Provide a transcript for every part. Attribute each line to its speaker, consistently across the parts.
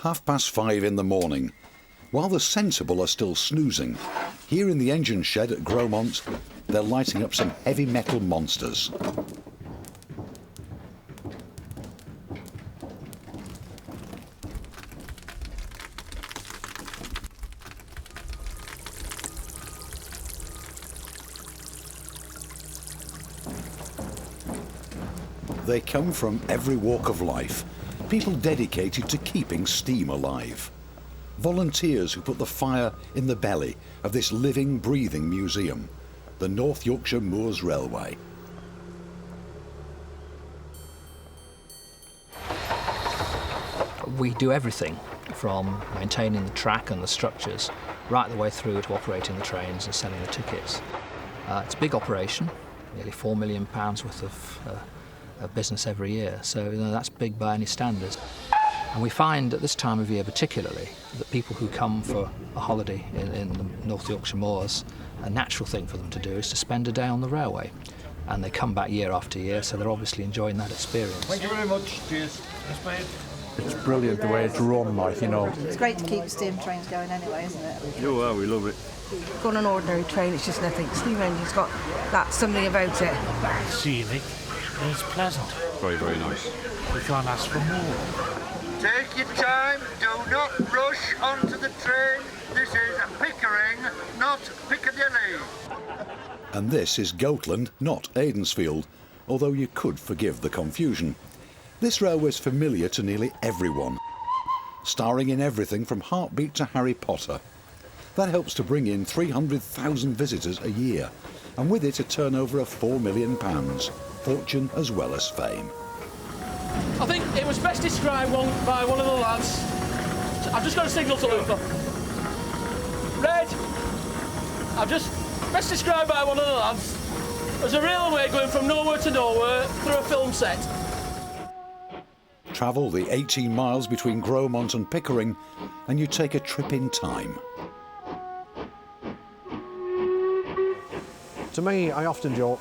Speaker 1: 5:30 in the morning. While the sensible are still snoozing, here in the engine shed at Gromont, they're lighting up some heavy metal monsters. They come from every walk of life, people dedicated to keeping steam alive. Volunteers who put the fire in the belly of this living, breathing museum, the North Yorkshire Moors Railway.
Speaker 2: We do everything from maintaining the track and the structures right the way through to operating the trains and selling the tickets. It's a big operation, nearly £4 million worth of business every year, so that's big by any standards. And we find at this time of year particularly that people who come for a holiday in the North Yorkshire Moors, a natural thing for them to do is to spend a day on the railway. And they come back year after year, so they're obviously enjoying that experience.
Speaker 3: Thank you very much. Cheers. Yes, mate.
Speaker 4: It's brilliant the way it's run, like, you know.
Speaker 5: It's great to keep steam trains going anyway, isn't it?
Speaker 3: Oh, well, we love it.
Speaker 6: Go on an ordinary train, it's just nothing. Steam engine's got something about it.
Speaker 7: Scenic, and it's pleasant.
Speaker 3: Very, very nice.
Speaker 7: We can't ask for more.
Speaker 8: Take your time, do not rush onto the train. This is Pickering, not Piccadilly.
Speaker 1: And this is Goatland, not Aidensfield, although you could forgive the confusion. This railway's familiar to nearly everyone, starring in everything from Heartbeat to Harry Potter. That helps to bring in 300,000 visitors a year, and with it a turnover of £4 million, fortune as well as fame.
Speaker 9: I think it was best described by one of the lads. I've just got a signal to Luther. Red! I've just best described by one of the lads as a railway going from nowhere to nowhere through a film set.
Speaker 1: Travel the 18 miles between Gromont and Pickering and you take a trip in time.
Speaker 4: To me, I often joke,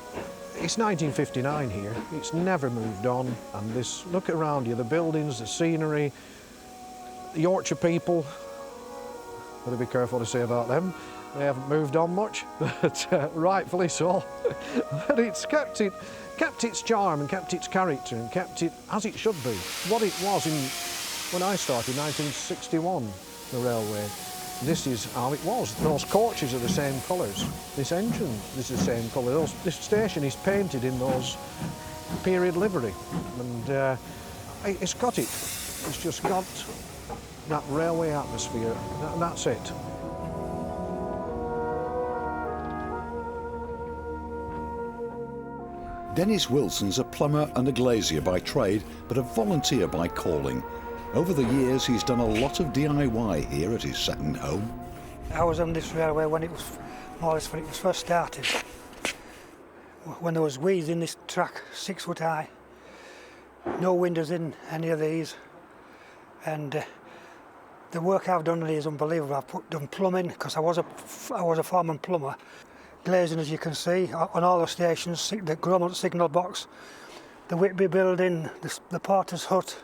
Speaker 4: it's 1959 here, it's never moved on, and this, look around you, the buildings, the scenery, the Yorkshire people, better be careful what I say about them, they haven't moved on much, but rightfully so. But it's kept its charm and kept its character and kept it as it should be. What it was when I started in 1961, the railway. This is how it was. Those coaches are the same colours. This engine is the same colour. This station is painted in those period livery. And it's got it. It's just got that railway atmosphere. That's it.
Speaker 1: Dennis Wilson's a plumber and a glazier by trade, but a volunteer by calling. Over the years, he's done a lot of DIY here at his second home.
Speaker 10: I was on this railway when it was more or less when it was first started. When there was weeds in this track, 6 foot high, no windows in any of these, and the work I've done here is unbelievable. I've done plumbing because I was a foreman plumber. Glazing, as you can see, on all the stations, the Gromont signal box, the Whitby building, the porter's hut,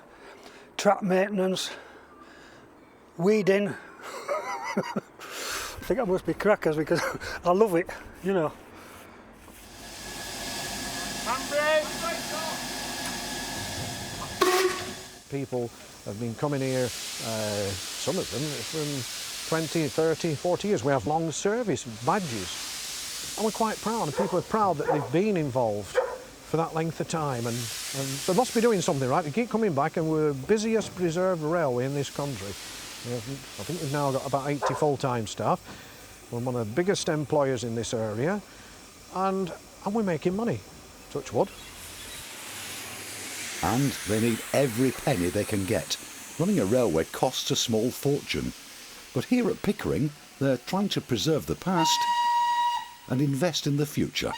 Speaker 10: track maintenance, weeding. I think I must be crackers because I love it, you know.
Speaker 4: People have been coming here, some of them from 20, 30, 40 years. We have long service badges. And we're quite proud, and people are proud that they've been involved for that length of time, and they must be doing something right. They keep coming back, and we're the busiest preserved railway in this country. I think we've now got about 80 full-time staff. We're one of the biggest employers in this area, and we're making money, touch wood.
Speaker 1: And they need every penny they can get. Running a railway costs a small fortune. But here at Pickering, they're trying to preserve the past and invest in the future.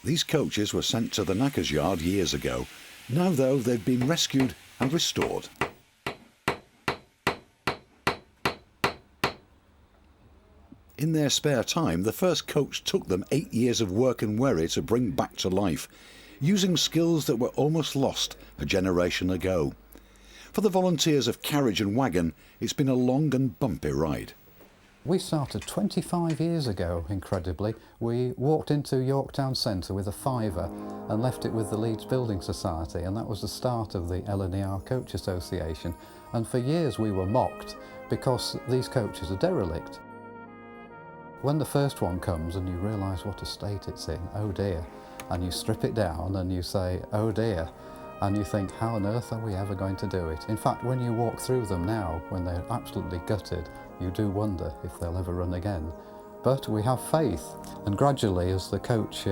Speaker 1: These coaches were sent to the Knackers Yard years ago. Now, though, they've been rescued and restored. In their spare time, the first coach took them 8 years of work and worry to bring back to life, using skills that were almost lost a generation ago. For the volunteers of Carriage and Wagon, it's been a long and bumpy ride.
Speaker 11: We started 25 years ago, incredibly. We walked into York Town Centre with a fiver and left it with the Leeds Building Society, and that was the start of the LNER Coach Association. And for years we were mocked because these coaches are derelict. When the first one comes and you realise what a state it's in, oh dear, and you strip it down and you say, oh dear, and you think, how on earth are we ever going to do it? In fact, when you walk through them now, when they're absolutely gutted, you do wonder if they'll ever run again. But we have faith, and gradually as the coach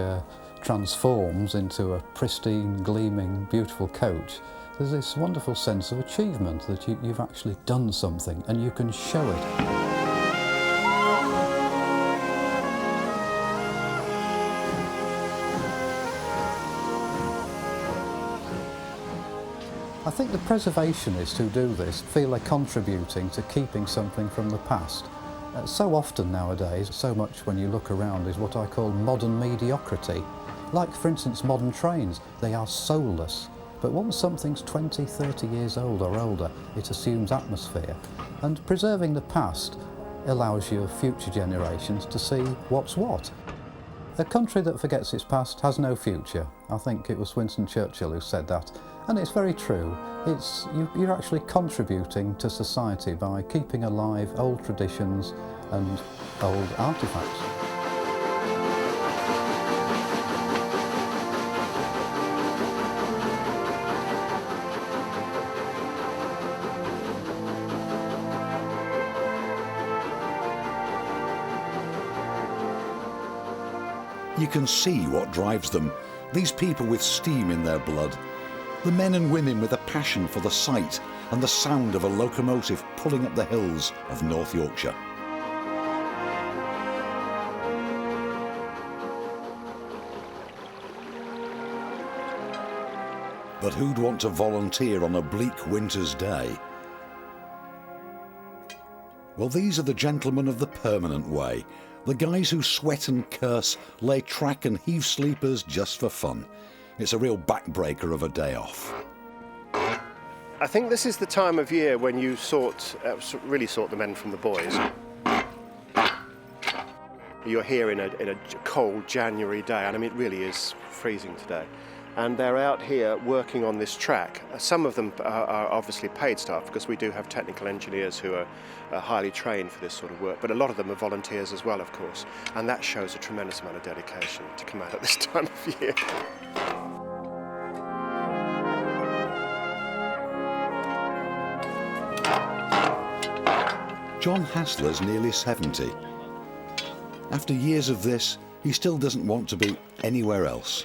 Speaker 11: transforms into a pristine, gleaming, beautiful coach, there's this wonderful sense of achievement that you've actually done something and you can show it. I think the preservationists who do this feel they're contributing to keeping something from the past. So often nowadays, so much when you look around, is what I call modern mediocrity. Like, for instance, modern trains, they are soulless. But once something's 20, 30 years old or older, it assumes atmosphere. And preserving the past allows your future generations to see what's what. A country that forgets its past has no future. I think it was Winston Churchill who said that. And it's very true. You're actually contributing to society by keeping alive old traditions and old artefacts.
Speaker 1: You can see what drives them, these people with steam in their blood. The men and women with a passion for the sight and the sound of a locomotive pulling up the hills of North Yorkshire. But who'd want to volunteer on a bleak winter's day? Well, these are the gentlemen of the permanent way, the guys who sweat and curse, lay track and heave sleepers just for fun. It's a real backbreaker of a day off.
Speaker 12: I think this is the time of year when you really sort the men from the boys. You're here in a cold January day, and I mean it really is freezing today. And they're out here working on this track. Some of them are obviously paid staff, because we do have technical engineers who are highly trained for this sort of work, but a lot of them are volunteers as well, of course, and that shows a tremendous amount of dedication to come out at this time of year.
Speaker 1: John Hassler's nearly 70. After years of this, he still doesn't want to be anywhere else.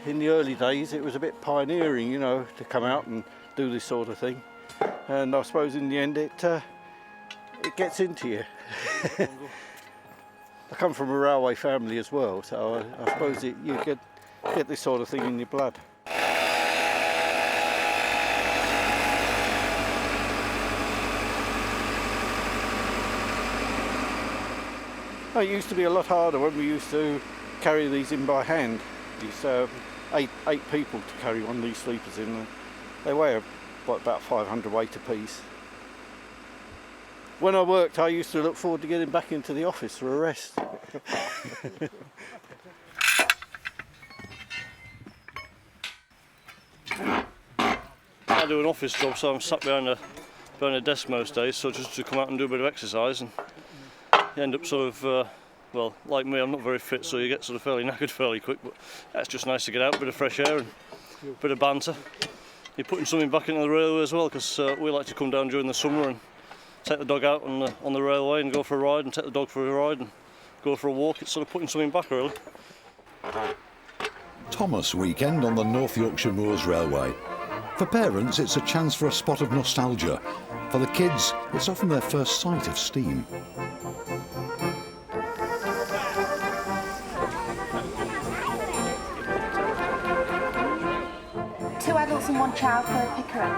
Speaker 3: In the early days, it was a bit pioneering, you know, to come out and do this sort of thing. And I suppose in the end, it gets into you. I come from a railway family as well, so I suppose you get this sort of thing in your blood. It used to be a lot harder when we used to carry these in by hand. These eight people to carry one of these sleepers in. They weigh about 500 weight apiece. When I worked, I used to look forward to getting back into the office for a rest.
Speaker 13: I do an office job, so I'm sat behind a desk most days, so just to come out and do a bit of exercise, and you end up sort of, well, like me, I'm not very fit, so you get sort of fairly knackered fairly quick, but it's just nice to get out, a bit of fresh air and a bit of banter. You're putting something back into the railway as well, because we like to come down during the summer and take the dog out on the railway and go for a ride, and take the dog for a ride and go for a walk. It's sort of putting something back, really.
Speaker 1: Thomas weekend on the North Yorkshire Moors Railway. For parents, it's a chance for a spot of nostalgia. For the kids, it's often their first sight of steam.
Speaker 14: Two adults and one child for a Pickering.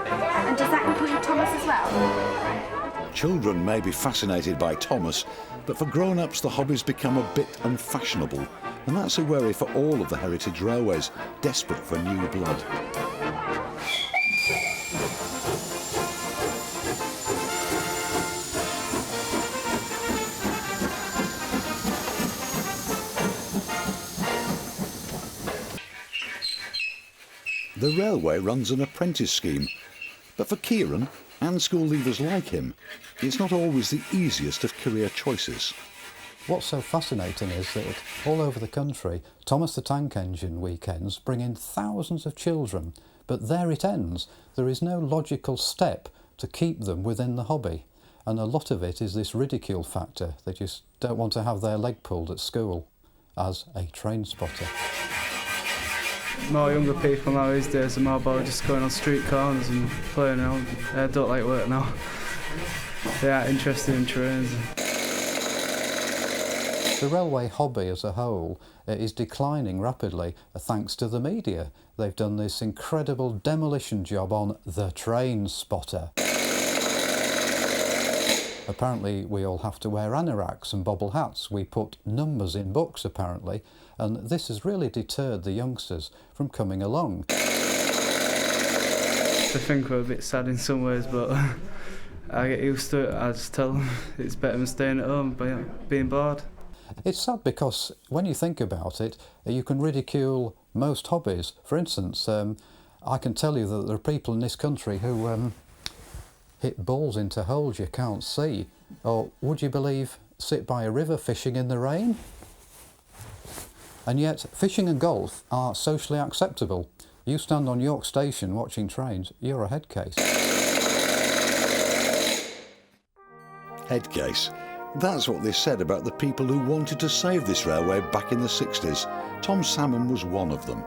Speaker 14: And does that include Thomas as well?
Speaker 1: Children may be fascinated by Thomas, but for grown-ups the hobby's become a bit unfashionable, and that's a worry for all of the heritage railways, desperate for new blood. The railway runs an apprentice scheme, but for Kieran and school leavers like him, it's not always the easiest of career choices.
Speaker 11: What's so fascinating is that all over the country, Thomas the Tank Engine weekends bring in thousands of children, but there it ends. There is no logical step to keep them within the hobby, and a lot of it is this ridicule factor. They just don't want to have their leg pulled at school as a train spotter.
Speaker 15: More younger people now these days are more about just going on street corners and playing around. They don't like work now. They are interested in trains.
Speaker 11: The railway hobby as a whole is declining rapidly thanks to the media. They've done this incredible demolition job on the train spotter. Apparently we all have to wear anoraks and bobble hats. We put numbers in books apparently, and this has really deterred the youngsters from coming along.
Speaker 15: I think we're a bit sad in some ways, but I get used to it. I just tell them it's better than staying at home being bored.
Speaker 11: It's sad because when you think about it, you can ridicule most hobbies. For instance, I can tell you that there are people in this country who hit balls into holes you can't see, or would you believe sit by a river fishing in the rain? And yet fishing and golf are socially acceptable. You stand on York Station watching trains, you're a head case.
Speaker 1: Head case. That's what they said about the people who wanted to save this railway back in the 60s. Tom Salmon was one of them.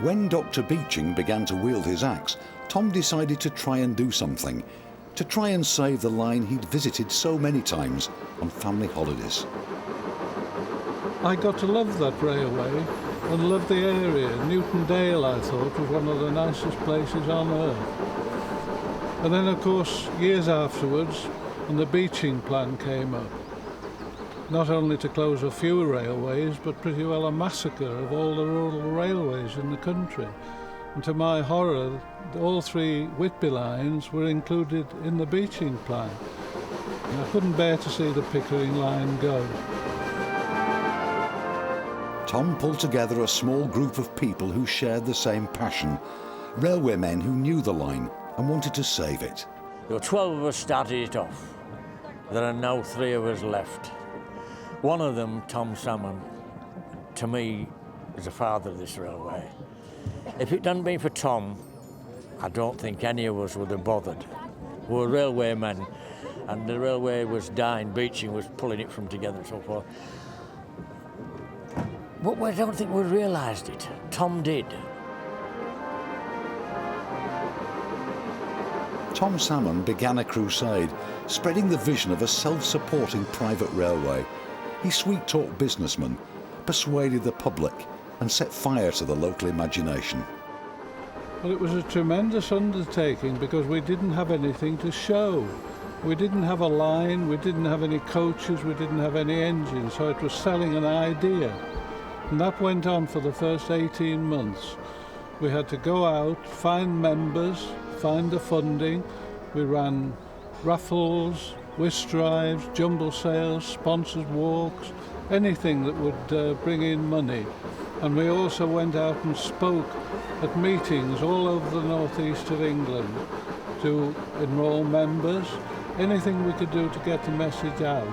Speaker 1: When Dr. Beeching began to wield his axe, Tom decided to try and do something, to try and save the line he'd visited so many times on family holidays.
Speaker 16: I got to love that railway and love the area. Newton Dale, I thought, was one of the nicest places on earth. And then, of course, years afterwards, and the Beeching plan came up. Not only to close a few railways, but pretty well a massacre of all the rural railways in the country. And to my horror, all 3 Whitby lines were included in the Beeching plan. And I couldn't bear to see the Pickering line go.
Speaker 1: Tom pulled together a small group of people who shared the same passion, railwaymen who knew the line and wanted to save it.
Speaker 17: There were 12 of us started it off. There are now 3 of us left. One of them, Tom Salmon, to me, is the father of this railway. If it hadn't been for Tom, I don't think any of us would have bothered. We were railwaymen, and the railway was dying, Beeching was pulling it from together and so forth. But I don't think we realised it. Tom did.
Speaker 1: Tom Salmon began a crusade, spreading the vision of a self-supporting private railway. He sweet-talked businessmen, persuaded the public, and set fire to the local imagination.
Speaker 16: Well, it was a tremendous undertaking because we didn't have anything to show. We didn't have a line, we didn't have any coaches, we didn't have any engines, so it was selling an idea. And that went on for the first 18 months. We had to go out, find members, find the funding. We ran raffles, whist drives, jumble sales, sponsored walks, anything that would bring in money. And we also went out and spoke at meetings all over the northeast of England to enrol members, anything we could do to get the message out.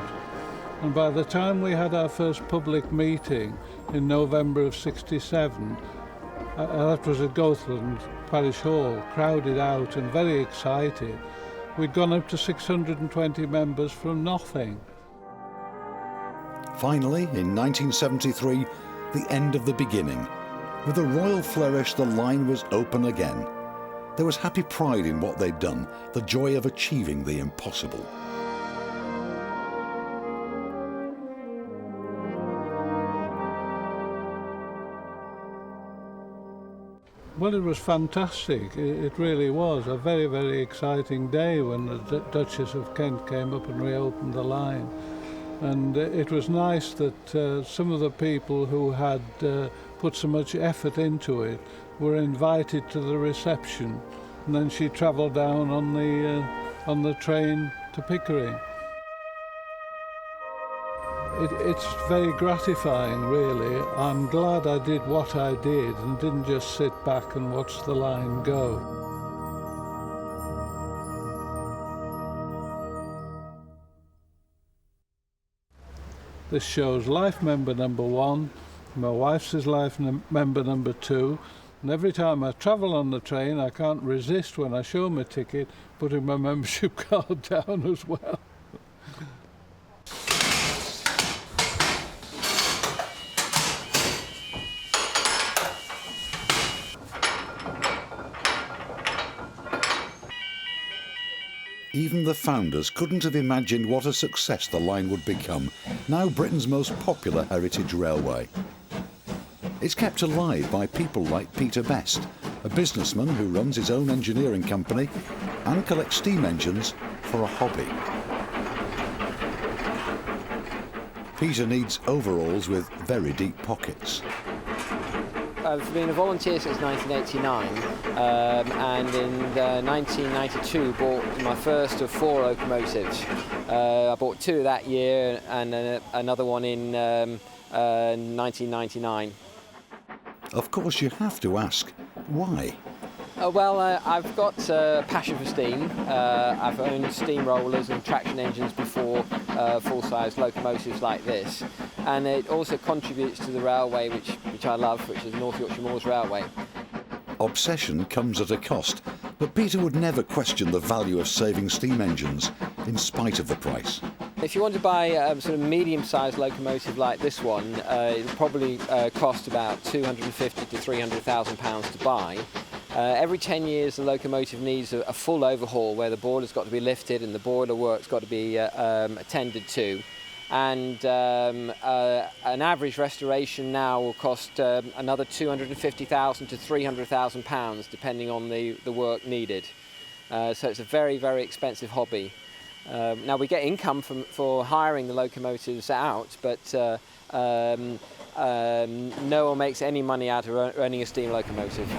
Speaker 16: And by the time we had our first public meeting in November of '67, that was at Goathland Parish Hall, crowded out and very excited. We'd gone up to 620 members from nothing.
Speaker 1: Finally, in 1973, the end of the beginning. With a royal flourish, the line was open again. There was happy pride in what they'd done, the joy of achieving the impossible.
Speaker 16: Well, it was fantastic. It really was a very, very exciting day when the Duchess of Kent came up and reopened the line. And it was nice that some of the people who had put so much effort into it were invited to the reception, and then she travelled down on the train to Pickering. It's very gratifying, really. I'm glad I did what I did and didn't just sit back and watch the line go. This shows life member number 1, my wife's is life member number 2, and every time I travel on the train I can't resist, when I show my ticket, putting my membership card down as well.
Speaker 1: Even the founders couldn't have imagined what a success the line would become, now Britain's most popular heritage railway. It's kept alive by people like Peter Best, a businessman who runs his own engineering company and collects steam engines for a hobby. Peter needs overalls with very deep pockets.
Speaker 18: I've been a volunteer since 1989 and in 1992 bought my first of 4 locomotives. I bought 2 that year and another one in 1999.
Speaker 1: Of course you have to ask, why?
Speaker 18: Well, I've got a passion for steam. I've owned steamrollers and traction engines before, full-size locomotives like this. And it also contributes to the railway, which I love, which is the North Yorkshire Moors Railway.
Speaker 1: Obsession comes at a cost, but Peter would never question the value of saving steam engines, in spite of the price.
Speaker 18: If you want to buy a sort of medium-sized locomotive like this one, it'll probably cost about £250,000 to £300,000 to buy. Every 10 years the locomotive needs a full overhaul where the boiler's got to be lifted and the boiler work's got to be attended to. And an average restoration now will cost another £250,000 to £300,000 depending on the work needed. So it's a very, very expensive hobby. Now we get income for hiring the locomotives out, but no one makes any money out of running a steam locomotive.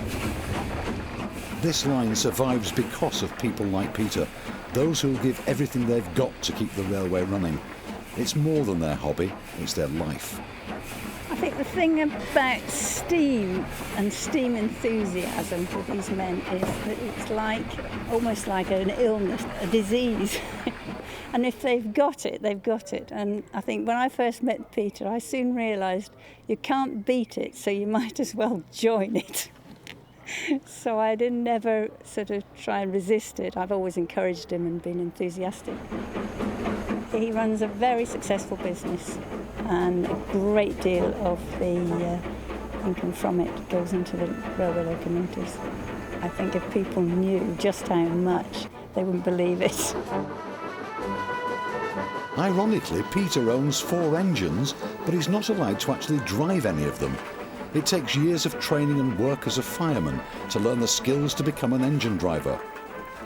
Speaker 1: This line survives because of people like Peter, those who give everything they've got to keep the railway running. It's more than their hobby, it's their life.
Speaker 19: I think the thing about steam and steam enthusiasm for these men is that it's almost like an illness, a disease. And if they've got it, they've got it. And I think when I first met Peter, I soon realised you can't beat it, so you might as well join it. So I didn't never sort of try and resist it. I've always encouraged him and been enthusiastic. He runs a very successful business and a great deal of the income from it goes into the railway locomotives. I think if people knew just how much, they wouldn't believe it.
Speaker 1: Ironically, Peter owns 4 engines, but he's not allowed to actually drive any of them. It takes years of training and work as a fireman to learn the skills to become an engine driver.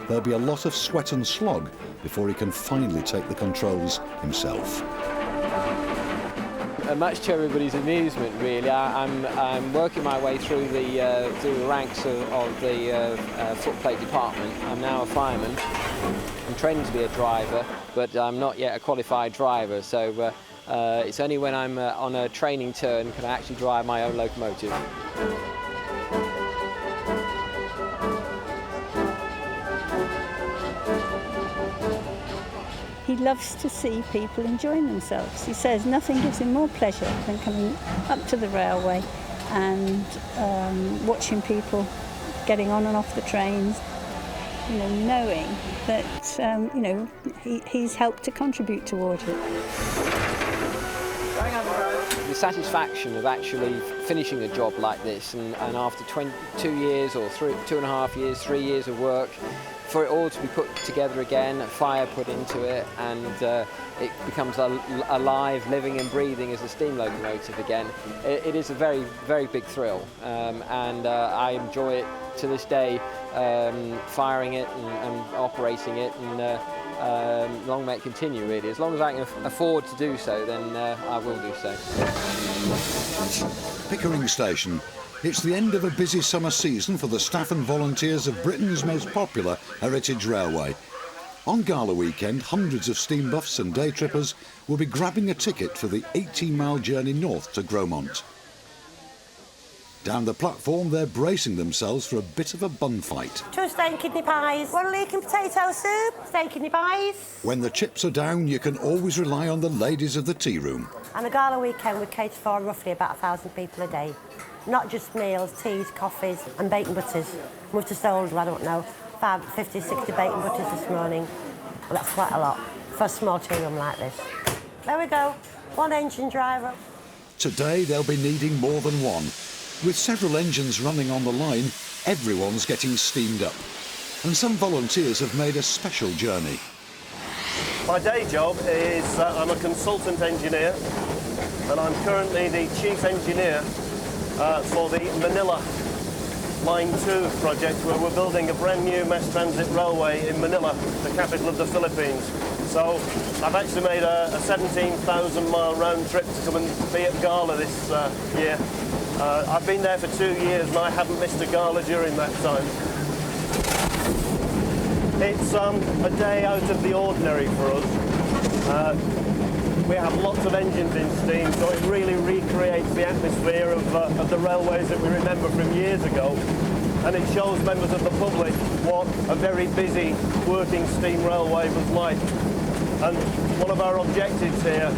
Speaker 1: There'll be a lot of sweat and slog before he can finally take the controls himself.
Speaker 18: Much to everybody's amusement, really, I'm working my way through the ranks of the footplate department. I'm now a fireman. I'm training to be a driver, but I'm not yet a qualified driver, so it's only when I'm on a training turn can I actually drive my own locomotive.
Speaker 19: He loves to see people enjoying themselves. He says nothing gives him more pleasure than coming up to the railway and watching people getting on and off the trains, you know, knowing that you know, he's helped to contribute towards it.
Speaker 18: The satisfaction of actually finishing a job like this and after 22 years or 2.5 years, 3 years of work, for it all to be put together again, a fire put into it, and it becomes alive, living and breathing as a steam locomotive again. It is a very, very big thrill, and I enjoy it to this day, firing it and operating it, and long may it continue, really. As long as I can afford to do so, then I will do so.
Speaker 1: Pickering Station. It's the end of a busy summer season for the staff and volunteers of Britain's most popular heritage railway. On gala weekend, hundreds of steam buffs and day trippers will be grabbing a ticket for the 18-mile journey north to Gromont. Down the platform, they're bracing themselves for a bit of a bun fight.
Speaker 20: 2 steak kidney pies, 1 leek and potato soup, steak kidney pies.
Speaker 1: When the chips are down, you can always rely on the ladies of the tea room.
Speaker 20: And a gala weekend we cater for roughly about 1,000 people a day. Not just meals, teas, coffees and bacon butters. We've just sold, I don't know, 50, 60 bacon butters this morning. Well, that's quite a lot for a small tea room like this. There we go, 1 engine driver.
Speaker 1: Today they'll be needing more than one. With several engines running on the line, everyone's getting steamed up. And some volunteers have made a special journey.
Speaker 12: My day job is I'm a consultant engineer, and I'm currently the chief engineer for the Manila Line 2 project, where we're building a brand new mass transit railway in Manila, the capital of the Philippines. So I've actually made a 17,000-mile round trip to come and be at gala this year. I've been there for 2 years and I haven't missed a gala during that time. It's a day out of the ordinary for us. We have lots of engines in steam, so it really recreates the atmosphere of the railways that we remember from years ago. And it shows members of the public what a very busy working steam railway was like. And one of our objectives here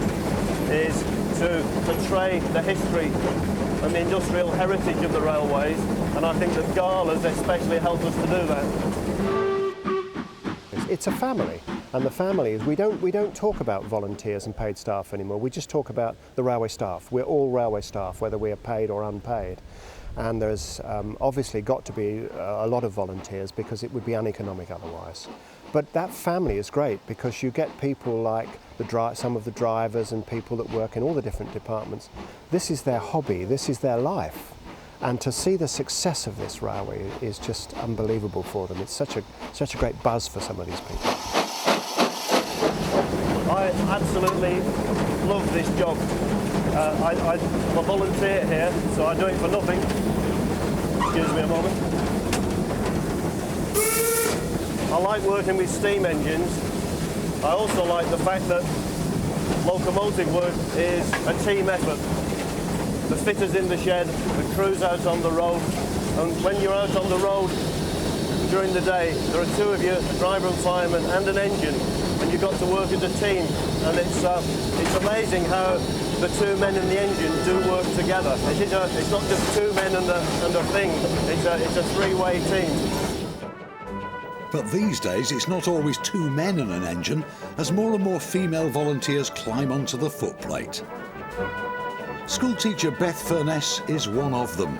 Speaker 12: is to portray the history and the industrial heritage of the railways, and I think that galas especially help us to do that. It's a family, and the family is we don't talk about volunteers and paid staff anymore. We just talk about the railway staff. We're all railway staff, whether we are paid or unpaid. And there's obviously got to be a lot of volunteers because it would be uneconomic otherwise. But that family is great because you get people like some of the drivers and people that work in all the different departments. This is their hobby, this is their life. And to see the success of this railway is just unbelievable for them. It's such a great buzz for some of these people. I absolutely love this job. I'm a volunteer here, so I do it for nothing. Excuse me a moment. I like working with steam engines. I also like the fact that locomotive work is a team effort. The fitters in the shed, the crews out on the road, and when you're out on the road during the day, there are 2 of you, a driver and fireman and an engine, and you've got to work as a team. And it's amazing how the 2 men in the engine do work together. It's not just 2 men and a thing, it's a 3-way team.
Speaker 1: But these days it's not always 2 men and an engine, as more and more female volunteers climb onto the footplate. Schoolteacher Beth Furness is one of them.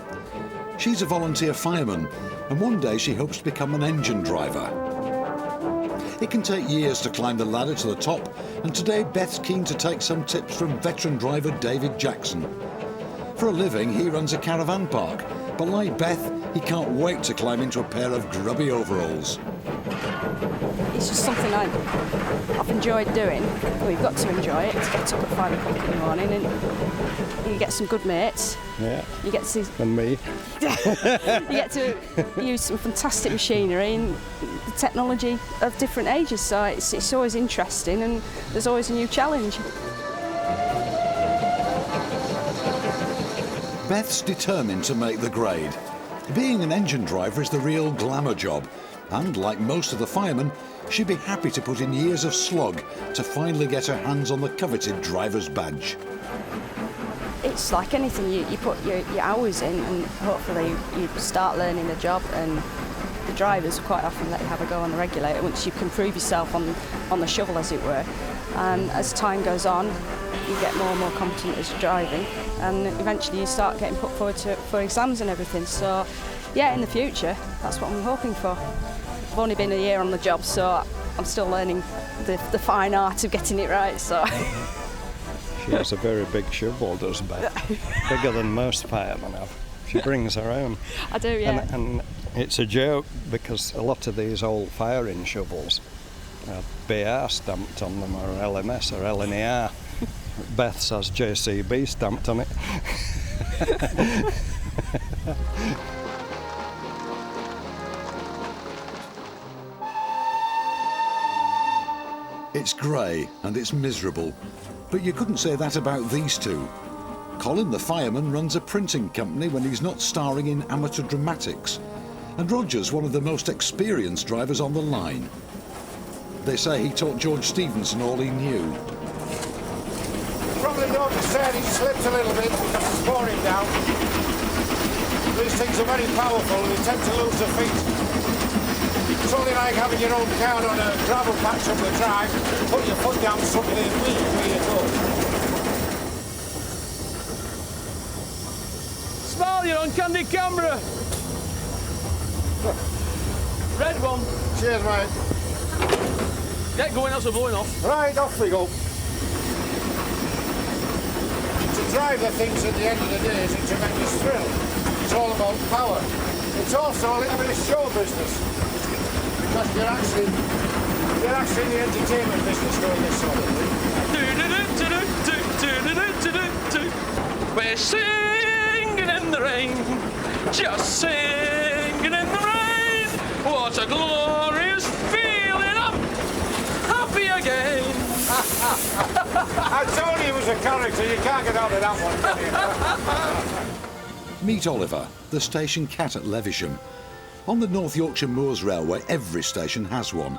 Speaker 1: She's a volunteer fireman, and one day she hopes to become an engine driver. It can take years to climb the ladder to the top, and today Beth's keen to take some tips from veteran driver David Jackson. For a living, he runs a caravan park, but like Beth, he can't wait to climb into a pair of grubby overalls.
Speaker 21: It's just something I've enjoyed doing. Well, you've got to enjoy it. To get up at 5 o'clock in the morning and you get some good mates.
Speaker 22: Yeah.
Speaker 21: You get to
Speaker 22: and me.
Speaker 21: You get to use some fantastic machinery and the technology of different ages. So it's always interesting and there's always a new challenge.
Speaker 1: Beth's determined to make the grade. Being an engine driver is the real glamour job, and like most of the firemen, she'd be happy to put in years of slog to finally get her hands on the coveted driver's badge.
Speaker 21: It's like anything, you put your hours in and hopefully you start learning the job, and the drivers quite often let you have a go on the regulator once you can prove yourself on the shovel, as it were. And as time goes on, you get more and more competent as you're driving, and eventually you start getting put forward for exams and everything. So yeah, in the future, that's what I'm hoping for. I've only been a year on the job, so I'm still learning the fine art of getting it right. So
Speaker 22: she has a very big shovel, does Beth? Bigger than most firemen have. She brings her own.
Speaker 21: I do, yeah.
Speaker 22: And it's a joke because a lot of these old firing shovels have BR stamped on them, or LMS or LNER. Beth's has JCB stamped on it.
Speaker 1: It's grey and it's miserable, but you couldn't say that about these two. Colin, the fireman, runs a printing company when he's not starring in amateur dramatics, and Roger's one of the most experienced drivers on the line. They say he taught George Stevenson all he knew.
Speaker 2: Probably noticed there he slipped a little bit because it's pouring down. These things are very powerful and they tend to lose their feet. It's only like having your own car on a gravel patch up the drive, put your foot down something and where you go.
Speaker 9: Smile, you're on candid camera. Red one.
Speaker 2: Cheers, mate.
Speaker 9: Get going, that's a blowing off.
Speaker 2: Right, off we go. To drive the things at the end of the day is a tremendous thrill. It's all about power. It's also a little bit of show business. Because you're actually in the entertainment business doing this sort of thing.
Speaker 9: We're singing in the rain, just singing in the rain. What a glorious feeling, I'm happy again.
Speaker 2: I told you he was a character, you can't get out of that one, can you?
Speaker 1: Meet Oliver, the station cat at Levisham. On the North Yorkshire Moors Railway, every station has one.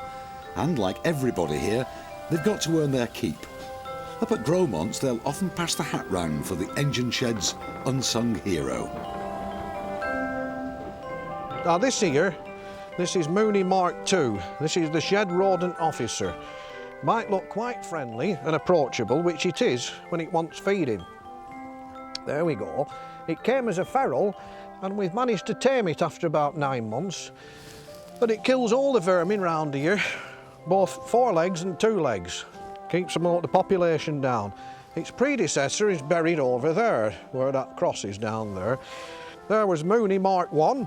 Speaker 1: And like everybody here, they've got to earn their keep. Up at Gromonts, they'll often pass the hat round for the engine shed's unsung hero.
Speaker 4: Now this here, this is Mooney Mark II. This is the shed rodent officer. Might look quite friendly and approachable, which it is when it wants feeding. There we go. It came as a feral, and we've managed to tame it after about 9 months. But it kills all the vermin round here, both 4 legs and 2 legs. Keeps the population down. Its predecessor is buried over there, where that cross is down there. There was Mooney Mark I.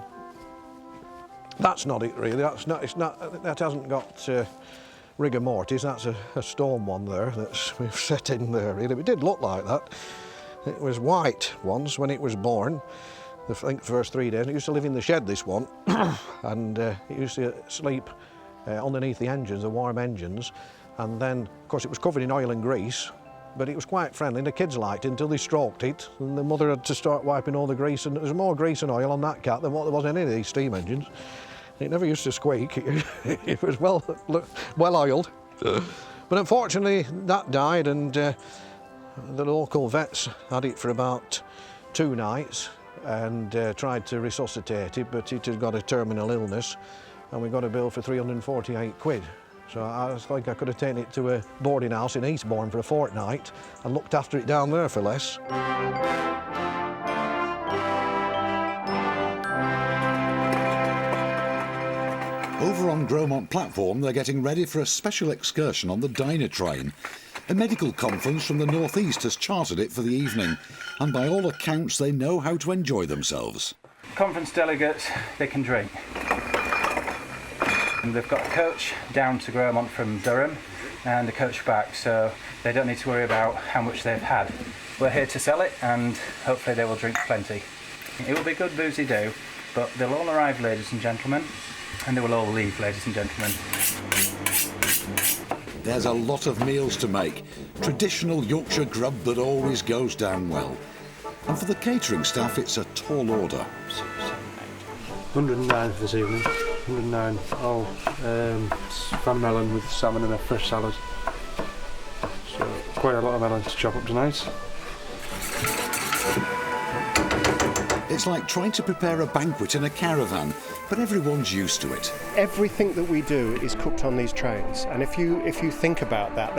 Speaker 4: That's not it really. That hasn't got rigor mortis. That's a stone one there we've set in there really. It did look like that. It was white once when it was born. I think the first 3 days. It used to live in the shed, this one, and it used to sleep underneath the engines, the warm engines. And then, of course, it was covered in oil and grease, but it was quite friendly. The kids liked it until they stroked it, and the mother had to start wiping all the grease, and there was more grease and oil on that cat than what there was in any of these steam engines. It never used to squeak. It was well oiled. But unfortunately, that died, and the local vets had it for about 2 nights and tried to resuscitate it, but it had got a terminal illness, and we got a bill for 348 quid. So I think I could have taken it to a boarding house in Eastbourne for a fortnight and looked after it down there for less.
Speaker 1: Over on Gromont platform, they're getting ready for a special excursion on the Diner train. A medical conference from the North East has chartered it for the evening, and by all accounts, they know how to enjoy themselves.
Speaker 5: Conference delegates, they can drink. And they've got a coach down to Gromont from Durham and a coach back, so they don't need to worry about how much they've had. We're here to sell it, and hopefully they will drink plenty. It will be good boozy do, but they'll all arrive, ladies and gentlemen, and they will all leave, ladies and gentlemen.
Speaker 1: There's a lot of meals to make. Traditional Yorkshire grub that always goes down well. And for the catering staff, it's a tall order.
Speaker 15: 109 for this evening. 109, all fan melon with salmon and a fresh salad. So quite a lot of melon to chop up tonight.
Speaker 1: It's like trying to prepare a banquet in a caravan, but everyone's used to it.
Speaker 12: Everything that we do is cooked on these trains, and if you think about that,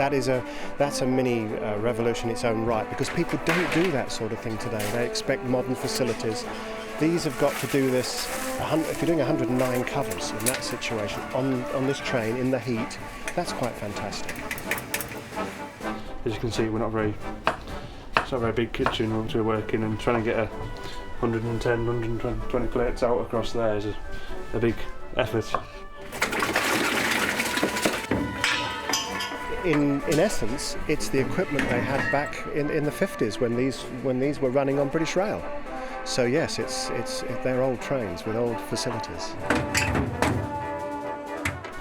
Speaker 12: that's a mini revolution in its own right, because people don't do that sort of thing today. They expect modern facilities. These have got to do this. If you're doing 109 covers in that situation on this train in the heat, that's quite fantastic.
Speaker 15: As you can see, it's not a very big kitchen which we're working, and trying to get 110, 120 plates out across there is a big effort.
Speaker 12: In essence, it's the equipment they had back in the 50s when these were running on British Rail. So yes, they're old trains with old facilities.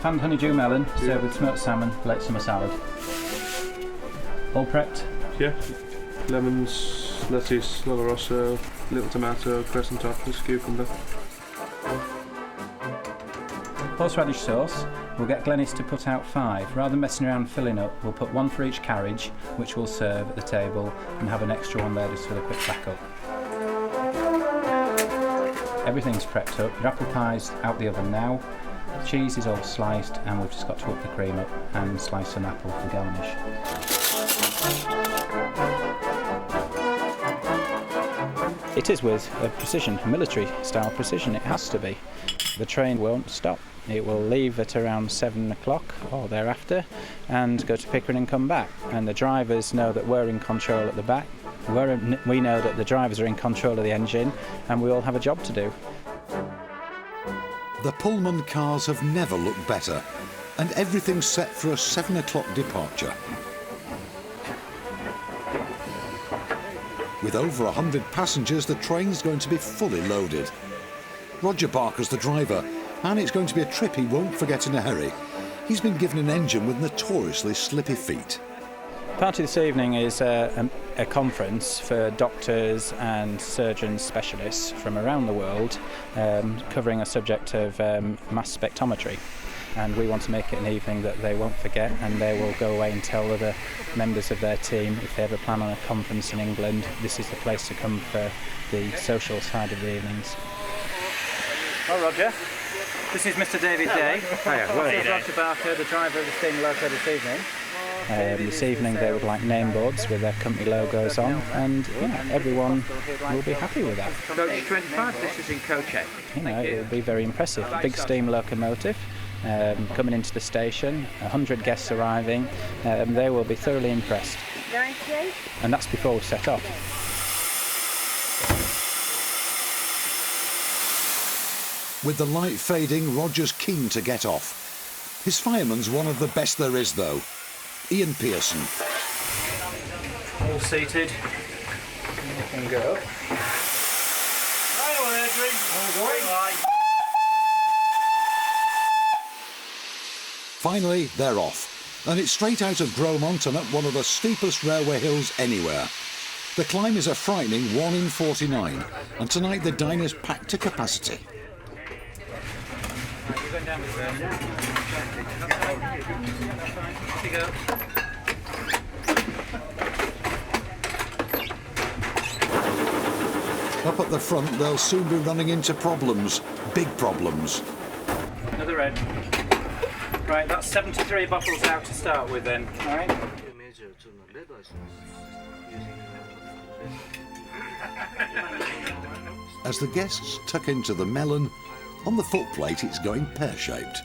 Speaker 5: Fanned honeydew melon, served with smoked salmon, late summer salad. All prepped?
Speaker 15: Yeah. Lemons, lettuce, oloroso, little tomato, crescent toppers, cucumber.
Speaker 5: Horseradish sauce, we'll get Glenys to put out 5. Rather than messing around filling up, we'll put 1 for each carriage, which we'll serve at the table, and have an extra one there just for the quick backup. Everything's prepped up, your apple pie's out the oven now, the cheese is all sliced, and we've just got to whip the cream up and slice some apple for garnish. It is with a precision, military style precision, it has to be. The train won't stop. It will leave at around 7 o'clock or thereafter and go to Pickering and come back. And the drivers know that we're in control at the back. We know that the drivers are in control of the engine, and we all have a job to do.
Speaker 1: The Pullman cars have never looked better, and everything's set for a 7 o'clock departure. With over 100 passengers, the train's going to be fully loaded. Roger Barker's the driver, and it's going to be a trip he won't forget in a hurry. He's been given an engine with notoriously slippy feet.
Speaker 5: Part of this evening is a conference for doctors and surgeons specialists from around the world, covering a subject of mass spectrometry. And we want to make it an evening that they won't forget, and they will go away and tell other members of their team, if they ever plan on a conference in England, this is the place to come for the social side of the evenings. Oh, Roger. This is Mr. David Day. This is Roger Barker, the driver of the steam loco this evening. This evening they would like name boards with their company logos on, and everyone will be happy with that.
Speaker 6: Coach 25, this is in Coach A.
Speaker 5: It will be very impressive. Big steam locomotive coming into the station, 100 guests arriving. They will be thoroughly impressed. And that's before we set off.
Speaker 1: With the light fading, Roger's keen to get off. His fireman's one of the best there is, though. Ian Pearson.
Speaker 5: All seated. You can go.
Speaker 1: Finally, they're off. And it's straight out of Gromont and up one of the steepest railway hills anywhere. The climb is a frightening 1 in 49, and tonight the diner's packed to capacity. Up at the front, they'll soon be running into problems, big problems.
Speaker 5: Another red. Right, that's 73 bottles out to start with then, all right?
Speaker 1: As the guests tuck into the melon, on the footplate it's going pear-shaped.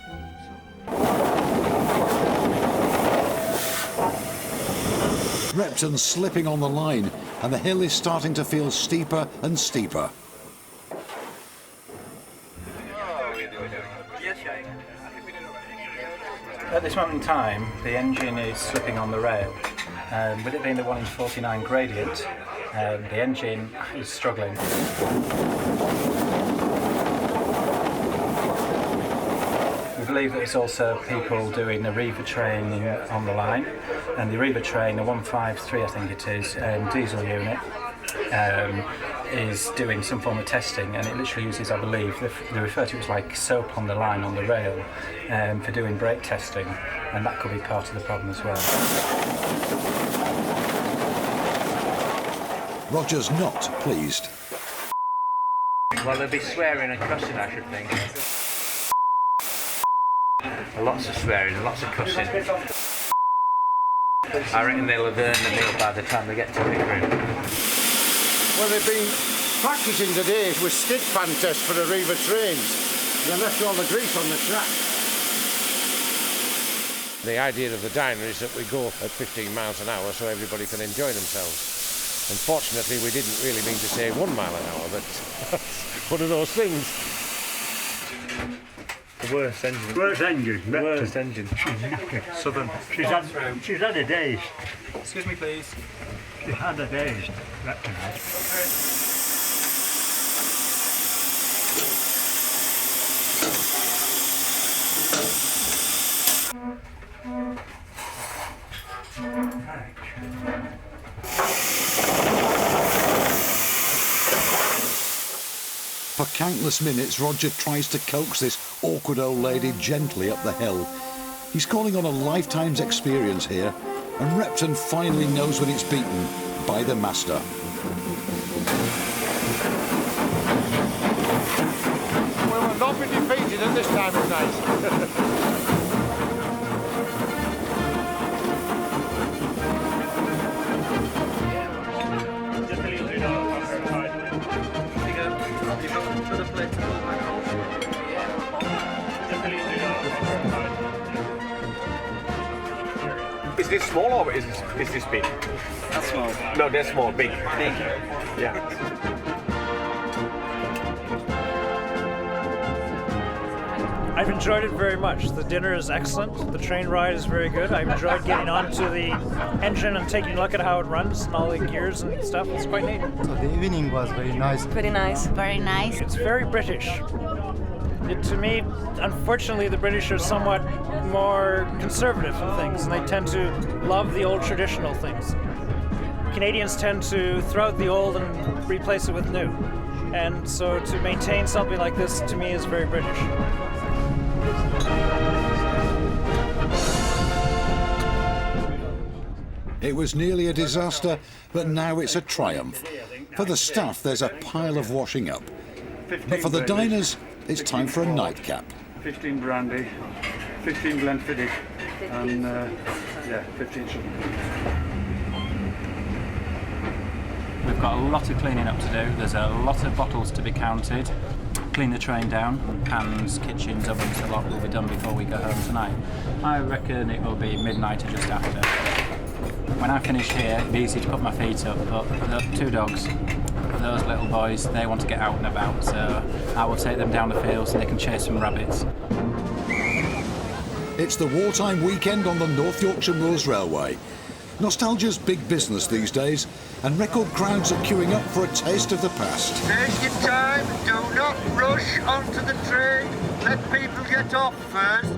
Speaker 1: Repton's slipping on the line, and the hill is starting to feel steeper and steeper.
Speaker 5: At this moment in time, the engine is slipping on the rail. With it being the 1 in 49 gradient, the engine is struggling. We believe that it's also people doing a reaver training on the line, and the reaver train, a 153 I think it is, diesel unit, is doing some form of testing, and it literally uses, I believe, they refer to it as like soap on the line on the rail for doing brake testing, and that could be part of the problem as well.
Speaker 1: Roger's not pleased.
Speaker 6: Well, they'll be swearing and cussing, I should think. Lots of swearing and lots of cussing. I reckon they'll have earned the meal by the time they get to Pickering.
Speaker 2: Well, they've been practising today with skid pan tests for the reaver trains. They left all the grease on the track.
Speaker 7: The idea of the diner is that we go at 15 miles an hour so everybody can enjoy themselves. Unfortunately, we didn't really mean to say 1 mile an hour, but one of those things.
Speaker 15: The worst engine.
Speaker 23: Worst engine.
Speaker 15: Worst engine. Southern.
Speaker 23: She's had a days.
Speaker 5: Excuse me, please.
Speaker 23: She's had a days.
Speaker 1: countless minutes, Roger tries to coax this awkward old lady gently up the hill. He's calling on a lifetime's experience here, and Repton finally knows when it's beaten by the master.
Speaker 2: Well, we've not been defeated at this time of night.
Speaker 3: Is this small or is this big?
Speaker 8: That's small.
Speaker 3: No, that's small, big.
Speaker 8: Big.
Speaker 3: Yeah.
Speaker 8: I've enjoyed it very much. The dinner is excellent. The train ride is very good. I've enjoyed getting onto the engine and taking a look at how it runs and all the gears and stuff. It's quite neat.
Speaker 10: So the evening was very nice.
Speaker 21: Pretty nice. Very nice.
Speaker 8: It's very British. To me, unfortunately, the British are somewhat more conservative in things, and they tend to love the old traditional things. Canadians tend to throw out the old and replace it with new. And so to maintain something like this, to me, is very British.
Speaker 1: It was nearly a disaster, but now it's a triumph. For the staff, there's a pile of washing up. But for the diners, it's time for a nightcap.
Speaker 15: 15 brandy, 15 Glenfiddich, and 15 sugar.
Speaker 5: We've got a lot of cleaning up to do. There's a lot of bottles to be counted. Clean the train down, pans, kitchens, ovens, a lot will be done before we go home tonight. I reckon it will be midnight or just after. When I finish here, it'll be easy to put my feet up, but the two dogs, those little boys, they want to get out and about, so I will take them down the fields and they can chase some rabbits.
Speaker 1: It's the wartime weekend on the North Yorkshire Moors Railway. Nostalgia's big business these days, and record crowds are queuing up for a taste of the past.
Speaker 2: Take your time, do not rush onto the train. Let people get off first.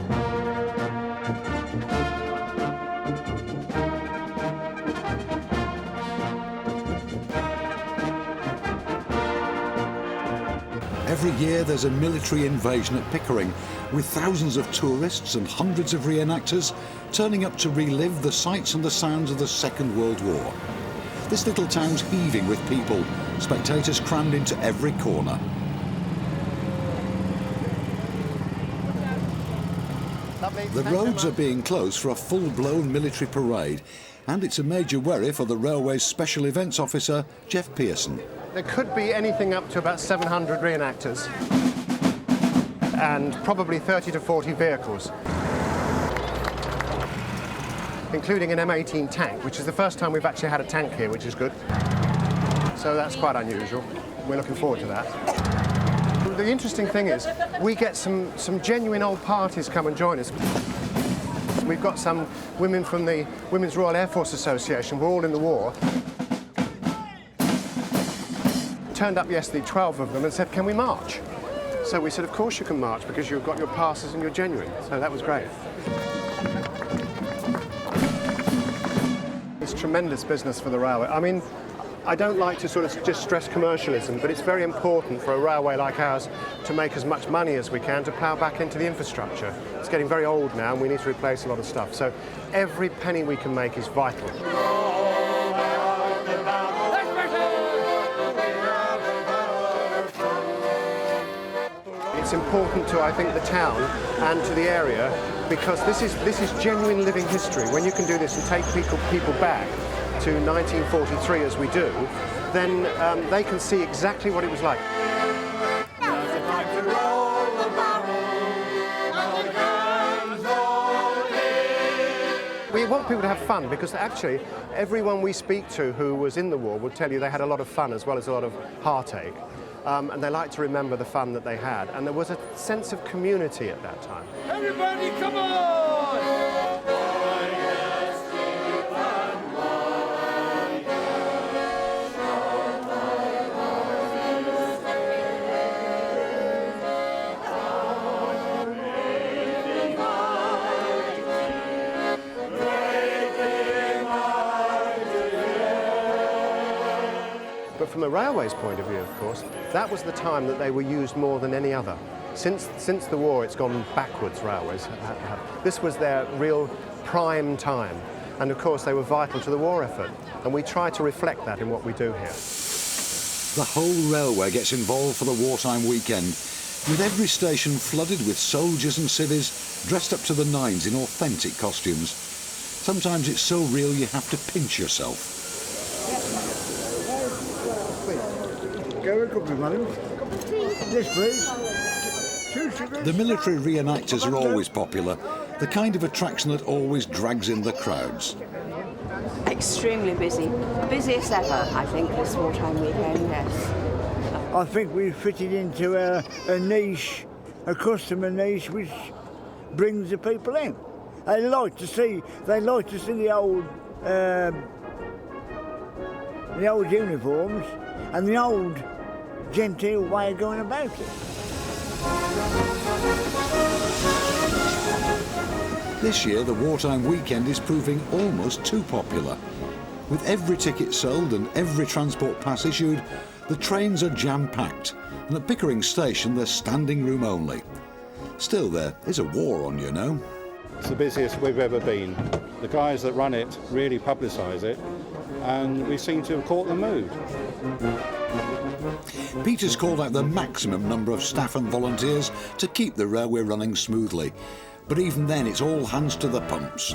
Speaker 1: Every year there's a military invasion at Pickering, with thousands of tourists and hundreds of reenactors turning up to relive the sights and the sounds of the Second World War. This little town's heaving with people, spectators crammed into every corner. The roads are being closed for a full-blown military parade, and it's a major worry for the railway's special events officer, Jeff Pearson.
Speaker 12: There could be anything up to about 700 reenactors and probably 30 to 40 vehicles, including an M18 tank, which is the first time we've actually had a tank here, which is good. So that's quite unusual. We're looking forward to that. The interesting thing is we get some genuine old parties come and join us. We've got some women from the Women's Royal Air Force Association. We're all in the war. Turned up yesterday, 12 of them, and said, can we march? So we said, of course you can march, because you've got your passes and you're genuine. So that was great. It's tremendous business for the railway. I mean, I don't like to sort of just stress commercialism, but it's very important for a railway like ours to make as much money as we can to plough back into the infrastructure. It's getting very old now, and we need to replace a lot of stuff. So every penny we can make is vital. It's important to, I think, the town and to the area, because this is genuine living history. When you can do this and take people back to 1943 as we do, then they can see exactly what it was like. We want people to have fun, because actually everyone we speak to who was in the war will tell you they had a lot of fun as well as a lot of heartache. And they like to remember the fun that they had. And there was a sense of community at that time.
Speaker 2: Everybody, come on!
Speaker 12: from the railway's point of view, of course, that was the time that they were used more than any other. Since the war, it's gone backwards, railways. This was their real prime time. And of course, they were vital to the war effort. And we try to reflect that in what we do here.
Speaker 1: The whole railway gets involved for the wartime weekend, with every station flooded with soldiers and civvies dressed up to the nines in authentic costumes. Sometimes it's so real you have to pinch yourself.
Speaker 11: This, please.
Speaker 1: The military reenactors are always popular, the kind of attraction that always drags in the crowds.
Speaker 13: Extremely busy. Busiest ever, I think, this wartime weekend, yes.
Speaker 11: I think we fitted into a niche, a customer niche, which brings the people in. They like to see the old uniforms and the old genteel way of going about it.
Speaker 1: This year, the wartime weekend is proving almost too popular. With every ticket sold and every transport pass issued, the trains are jam-packed, and at Pickering Station they're standing room only. Still, there is a war on, you know.
Speaker 14: It's the busiest we've ever been. The guys that run it really publicise it, and we seem to have caught the mood.
Speaker 1: Peter's called out the maximum number of staff and volunteers to keep the railway running smoothly. But even then, it's all hands to the pumps.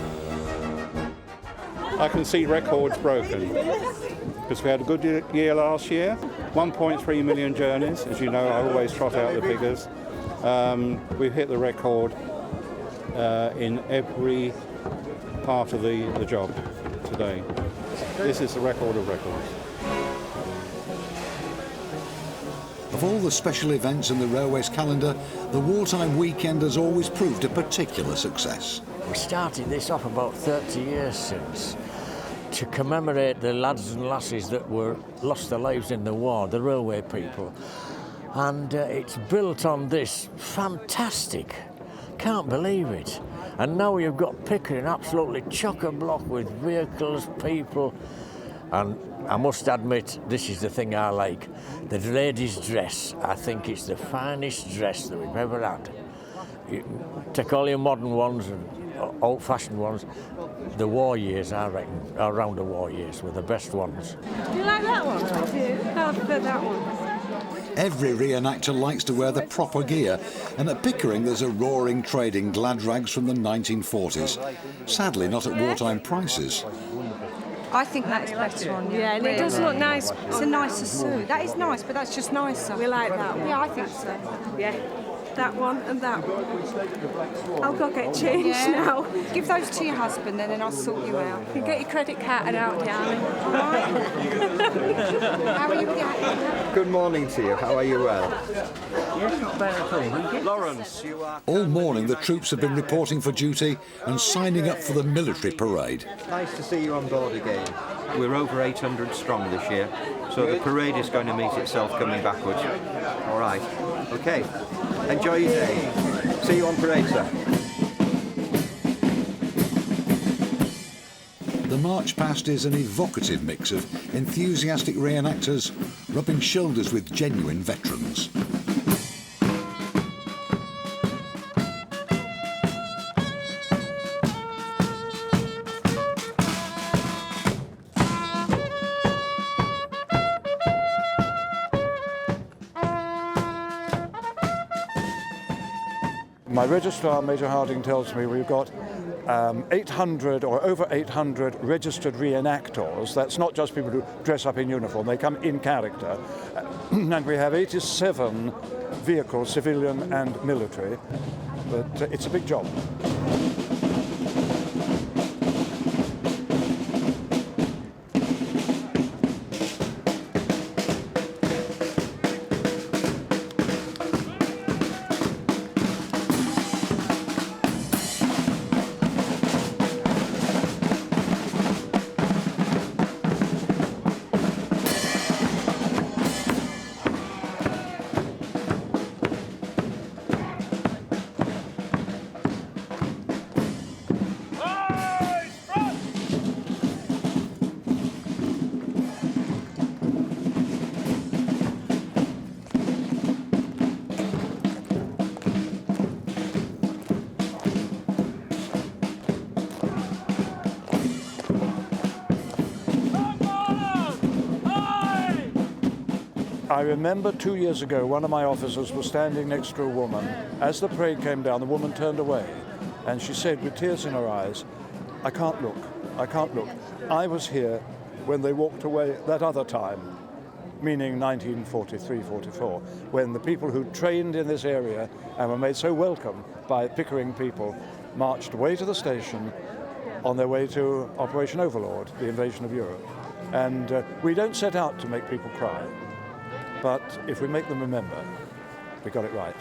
Speaker 14: I can see records broken, because we had a good year last year, 1.3 million journeys. As you know, I always trot out the figures. We've hit the record in every part of the job today. This is the record of records.
Speaker 1: Of all the special events in the railway's calendar, the wartime weekend has always proved a particular success.
Speaker 17: We started this off about 30 years since to commemorate the lads and lasses that lost their lives in the war, the railway people. And it's built on this fantastic, can't believe it. And now you've got Pickering absolutely chock-a-block with vehicles, people, and I must admit, this is the thing I like. The ladies' dress, I think it's the finest dress that we've ever had. You take all your modern ones and old-fashioned ones, the war years, I reckon, around the war years, were the best ones.
Speaker 24: Do you like that one? I do. I prefer that one.
Speaker 1: Every reenactor likes to wear the proper gear, and at Pickering there's a roaring trade in glad rags from the 1940s. Sadly, not at wartime prices.
Speaker 25: I think that is better on you.
Speaker 24: Yeah, and it does look nice.
Speaker 25: It's a nicer suit. That is nice, but that's just nicer.
Speaker 24: We like that one.
Speaker 25: Yeah, I think so.
Speaker 24: Yeah, that one and that one. I'll go get changed now.
Speaker 25: Give those to your husband and then I'll sort you out.
Speaker 24: You get your credit card out, darling.
Speaker 25: All right? How are you getting?
Speaker 26: Good morning to you. How are you well? Yes, not bad at all, thank you. Lawrence, you are...
Speaker 1: All morning the troops have been reporting for duty and signing up for the military parade.
Speaker 26: Nice to see you on board again. We're over 800 strong this year, so the parade is going to meet itself coming backwards. All right. OK. Enjoy your day. See you on parade, sir.
Speaker 1: The march past is an evocative mix of enthusiastic reenactors rubbing shoulders with genuine veterans.
Speaker 27: My registrar, Major Harding, tells me we've got 800 or over 800 registered reenactors. That's not just people who dress up in uniform, they come in character. And we have 87 vehicles, civilian and military. But it's a big job. I remember 2 years ago, one of my officers was standing next to a woman. As the parade came down, the woman turned away, and she said with tears in her eyes, "I can't look, I can't look. I was here when they walked away that other time," meaning 1943-44, when the people who trained in this area and were made so welcome by Pickering people marched away to the station on their way to Operation Overlord, the invasion of Europe. And we don't set out to make people cry, but if we make them remember, we got it right.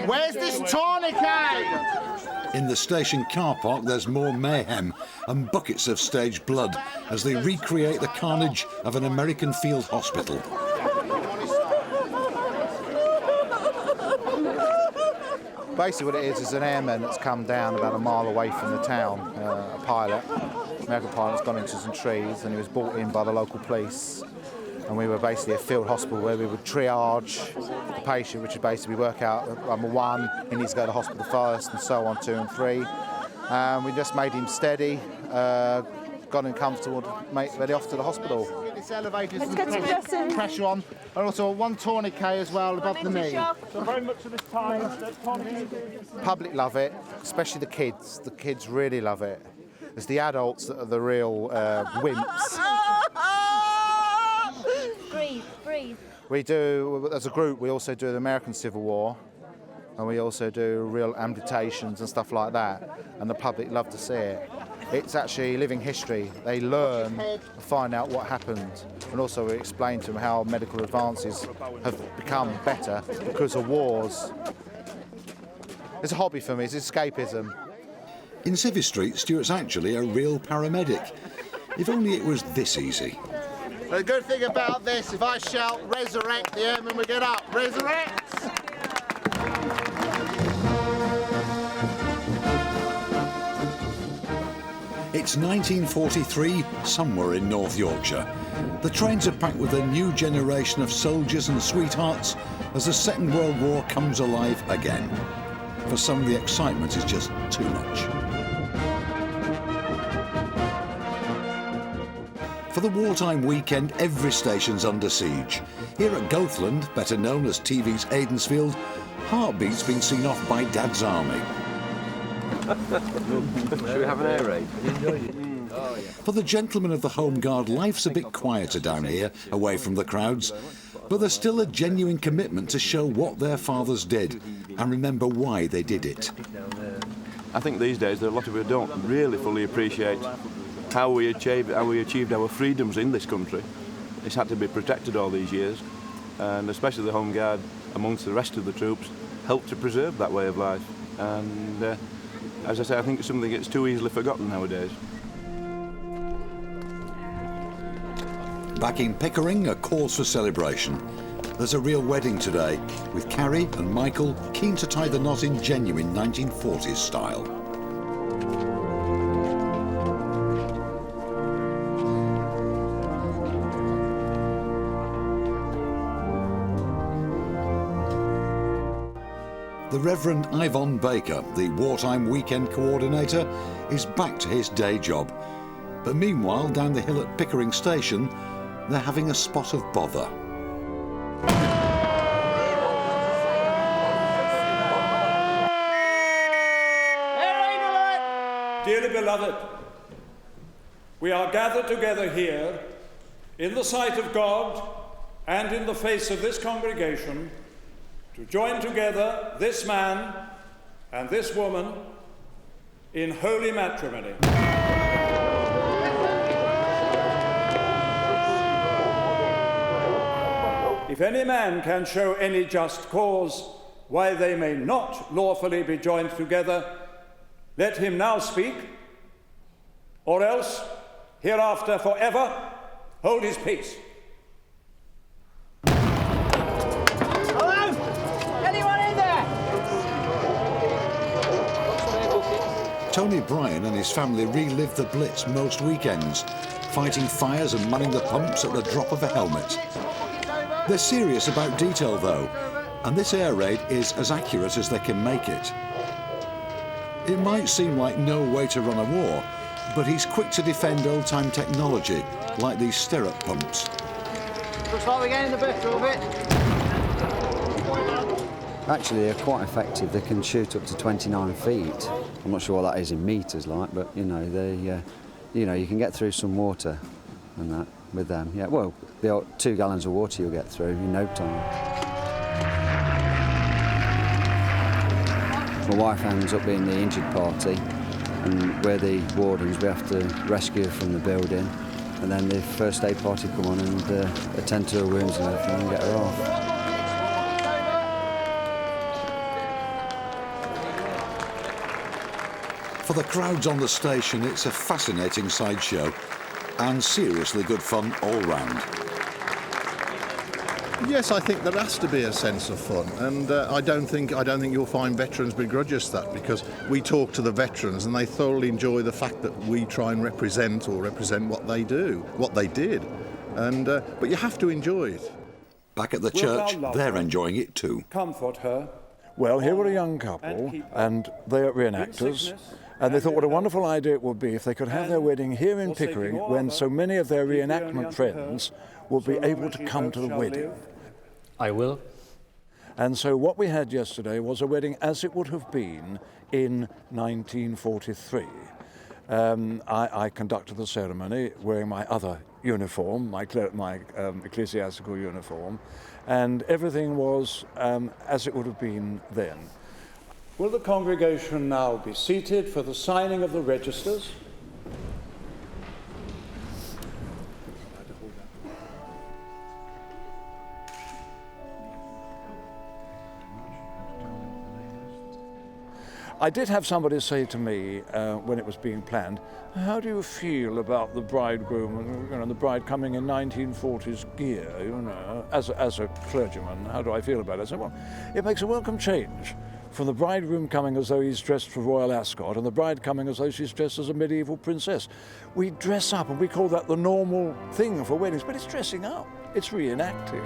Speaker 2: Where's this tourniquet?
Speaker 1: In the station car park, there's more mayhem and buckets of stage blood as they recreate the carnage of an American field hospital.
Speaker 4: Basically what it is an airman that's come down about a mile away from the town, a pilot. American pilot's gone into some trees and he was brought in by the local police. And we were basically a field hospital where we would triage the patient, which would basically work out, number one, he needs to go to the hospital first, and so on, 2 and 3. We just made him steady, got him comfortable, ready off to the hospital.
Speaker 2: This elevator, some pressure on, and also one tourniquet as well above the knee.
Speaker 15: So very much of this time,
Speaker 4: Public love it, especially the kids. The kids really love it. It's the adults that are the real wimps.
Speaker 25: Breathe.
Speaker 4: We do, as a group, we also do the American Civil War, and we also do real amputations and stuff like that, and the public love to see it. It's actually living history. They learn to find out what happened, and also we explain to them how medical advances have become better because of wars. It's a hobby for me, it's escapism.
Speaker 1: In Civvy Street, Stuart's actually a real paramedic. If only it was this easy.
Speaker 2: The good thing about this, if I shout resurrect, the airmen will get up. Resurrect!
Speaker 1: It's 1943, somewhere in North Yorkshire. The trains are packed with a new generation of soldiers and sweethearts as the Second World War comes alive again. For some, the excitement is just too much. For the wartime weekend, every station's under siege. Here at Goathland, better known as TV's Aidensfield, Heartbeat's been seen off by Dad's Army.
Speaker 9: Should we have an air raid? Oh, yeah.
Speaker 1: For the gentlemen of the Home Guard, life's a bit quieter down here, away from the crowds, but there's still a genuine commitment to show what their fathers did and remember why they did it.
Speaker 16: I think these days there are a lot of people who don't really fully appreciate how we achieved our freedoms in this country. It's had to be protected all these years, and especially the Home Guard, amongst the rest of the troops, helped to preserve that way of life. And as I say, I think it's something that's too easily forgotten nowadays.
Speaker 1: Back in Pickering, a cause for celebration. There's a real wedding today, with Carrie and Michael keen to tie the knot in genuine 1940s style. The Reverend Yvonne Baker, the wartime weekend coordinator, is back to his day job. But meanwhile, down the hill at Pickering Station, they're having a spot of bother.
Speaker 27: Dearly beloved, we are gathered together here in the sight of God and in the face of this congregation to join together this man and this woman in holy matrimony. If any man can show any just cause why they may not lawfully be joined together, let him now speak, or else, hereafter forever, hold his peace.
Speaker 6: Hello? Anyone in there?
Speaker 1: Tony Bryan and his family relive the Blitz most weekends, fighting fires and manning the pumps at the drop of a helmet. They're serious about detail though, and this air raid is as accurate as they can make it. It might seem like no way to run a war, but he's quick to defend old-time technology, like these stirrup pumps.
Speaker 6: Looks like we're getting the better of it.
Speaker 7: Actually, they're quite effective. They can shoot up to 29 feet. I'm not sure what that is in metres, like, but you know, you can get through some water and that with them. Yeah, well, the 2 gallons of water you'll get through in no time. My wife ends up being the injured party, and we're the wardens. We have to rescue her from the building, and then the first aid party come on and attend to her wounds and everything and get her off.
Speaker 1: For the crowds on the station, it's a fascinating sideshow and seriously good fun all round.
Speaker 18: Yes, I think there has to be a sense of fun, and I don't think you'll find veterans begrudge us that, because we talk to the veterans and they thoroughly enjoy the fact that we try and represent what they do, what they did, and but you have to enjoy it.
Speaker 1: Back at the church, they're enjoying it too.
Speaker 27: Comfort her. Well, here were a young couple, and they're reenactors, and they thought what a wonderful idea it would be if they could have their wedding here in Pickering, when so many of their reenactment friends would be able to come to the wedding.
Speaker 19: I will.
Speaker 27: And so what we had yesterday was a wedding as it would have been in 1943. I conducted the ceremony wearing my other uniform, my ecclesiastical uniform, and everything was as it would have been then. Will the congregation now be seated for the signing of the registers? I did have somebody say to me when it was being planned, how do you feel about the bridegroom and the bride coming in 1940s gear, as a clergyman, how do I feel about it? I said, well, it makes a welcome change from the bridegroom coming as though he's dressed for Royal Ascot and the bride coming as though she's dressed as a medieval princess. We dress up and we call that the normal thing for weddings, but it's dressing up, it's reenacting.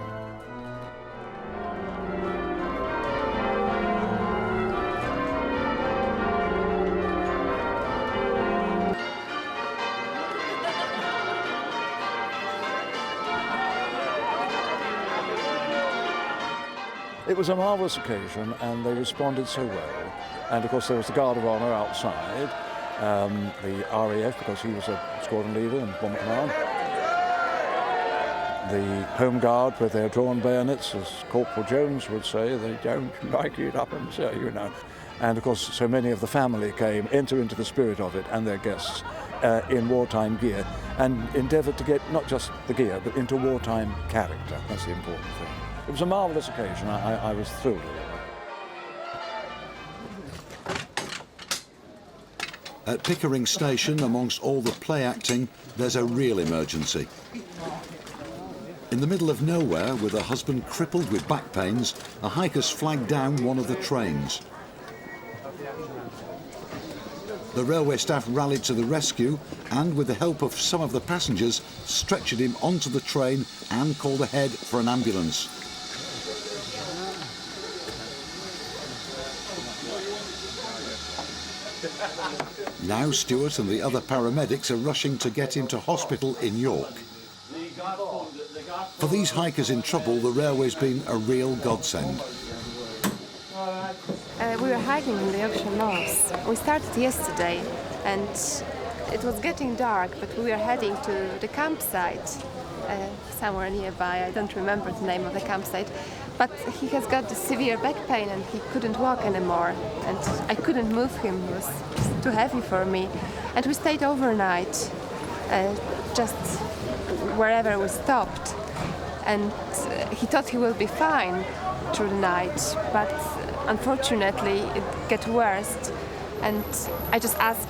Speaker 27: It was a marvellous occasion and they responded so well. And of course there was the Guard of Honour outside, the RAF because he was a squadron leader and bomber command. The Home Guard with their drawn bayonets, as Corporal Jones would say, they don't like it up and so, And of course so many of the family came, enter into the spirit of it and their guests in wartime gear and endeavoured to get not just the gear but into wartime character. That's the important thing. It was a marvellous occasion. I was thrilled with it.
Speaker 1: At Pickering Station, amongst all the play acting, there's a real emergency. In the middle of nowhere, with a husband crippled with back pains, a hiker's flagged down one of the trains. The railway staff rallied to the rescue and, with the help of some of the passengers, stretchered him onto the train and called ahead for an ambulance. Now Stuart and the other paramedics are rushing to get him to hospital in York. For these hikers in trouble, the railway's been a real godsend.
Speaker 20: We were hiking in the Yorkshire North. We started yesterday and it was getting dark, but we were heading to the campsite somewhere nearby. I don't remember the name of the campsite. But he has got severe back pain and he couldn't walk anymore. And I couldn't move him, it was too heavy for me. And we stayed overnight, just wherever we stopped. and he thought he will be fine through the night, but unfortunately it got worse. And I just asked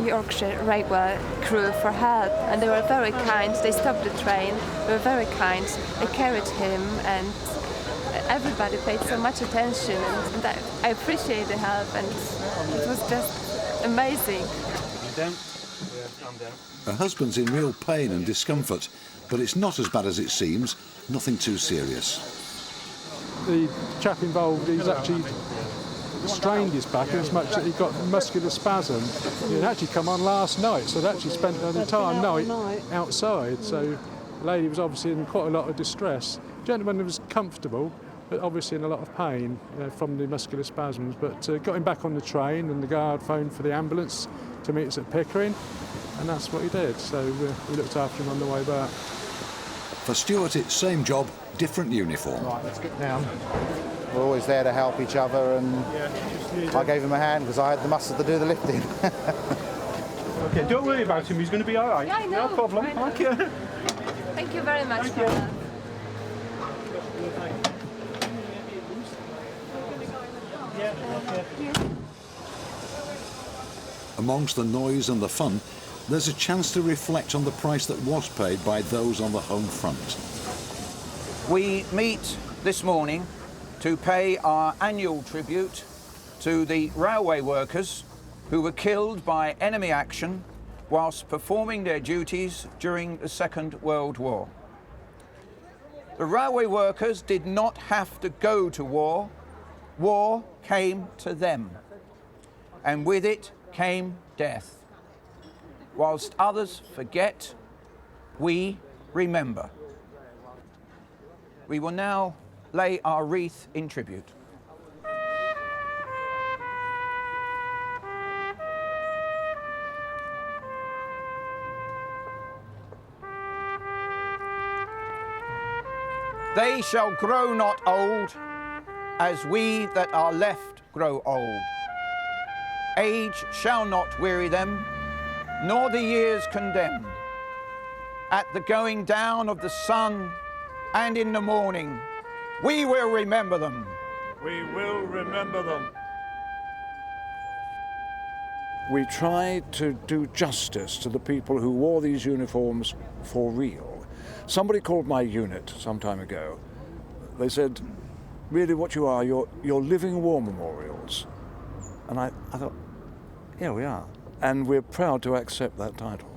Speaker 20: Yorkshire Railway crew for help, and they were very kind. They stopped the train, they were very kind. They carried him, and everybody paid so much attention, and I appreciate the help, and it was just amazing.
Speaker 1: Her husband's in real pain and discomfort, but it's not as bad as it seems, nothing too serious.
Speaker 3: The chap involved, he's actually strained his back as much that he got muscular spasm. It actually come on last night, so they actually spent the entire night outside. So the lady was obviously in quite a lot of distress. The gentleman was comfortable, but obviously in a lot of pain from the muscular spasms. But got him back on the train, and the guard phoned for the ambulance to meet us at Pickering, and that's what he did. So we looked after him on the way back.
Speaker 1: For Stuart, it's same job, different uniform.
Speaker 4: Right, let's get down. We're always there to help each other, and I gave him a hand because I had the muscle to do the lifting.
Speaker 3: Okay, don't worry about him, he's going to be all right.
Speaker 20: Yeah, I know.
Speaker 3: No problem. Okay.
Speaker 20: Thank you very much for that.
Speaker 1: Amongst the noise and the fun, there's a chance to reflect on the price that was paid by those on the home front.
Speaker 8: We meet this morning to pay our annual tribute to the railway workers who were killed by enemy action whilst performing their duties during the Second World War. The railway workers did not have to go to war. War came to them, and with it came death. Whilst others forget, we remember. We will now lay our wreath in tribute. They shall grow not old, as we that are left grow old. Age shall not weary them, nor the years condemn. At the going down of the sun and in the morning, we will remember them.
Speaker 27: We will remember them. We tried to do justice to the people who wore these uniforms for real. Somebody called my unit some time ago. They said, really what you are, you're living war memorials. And I thought, yeah, we are. And we're proud to accept that title.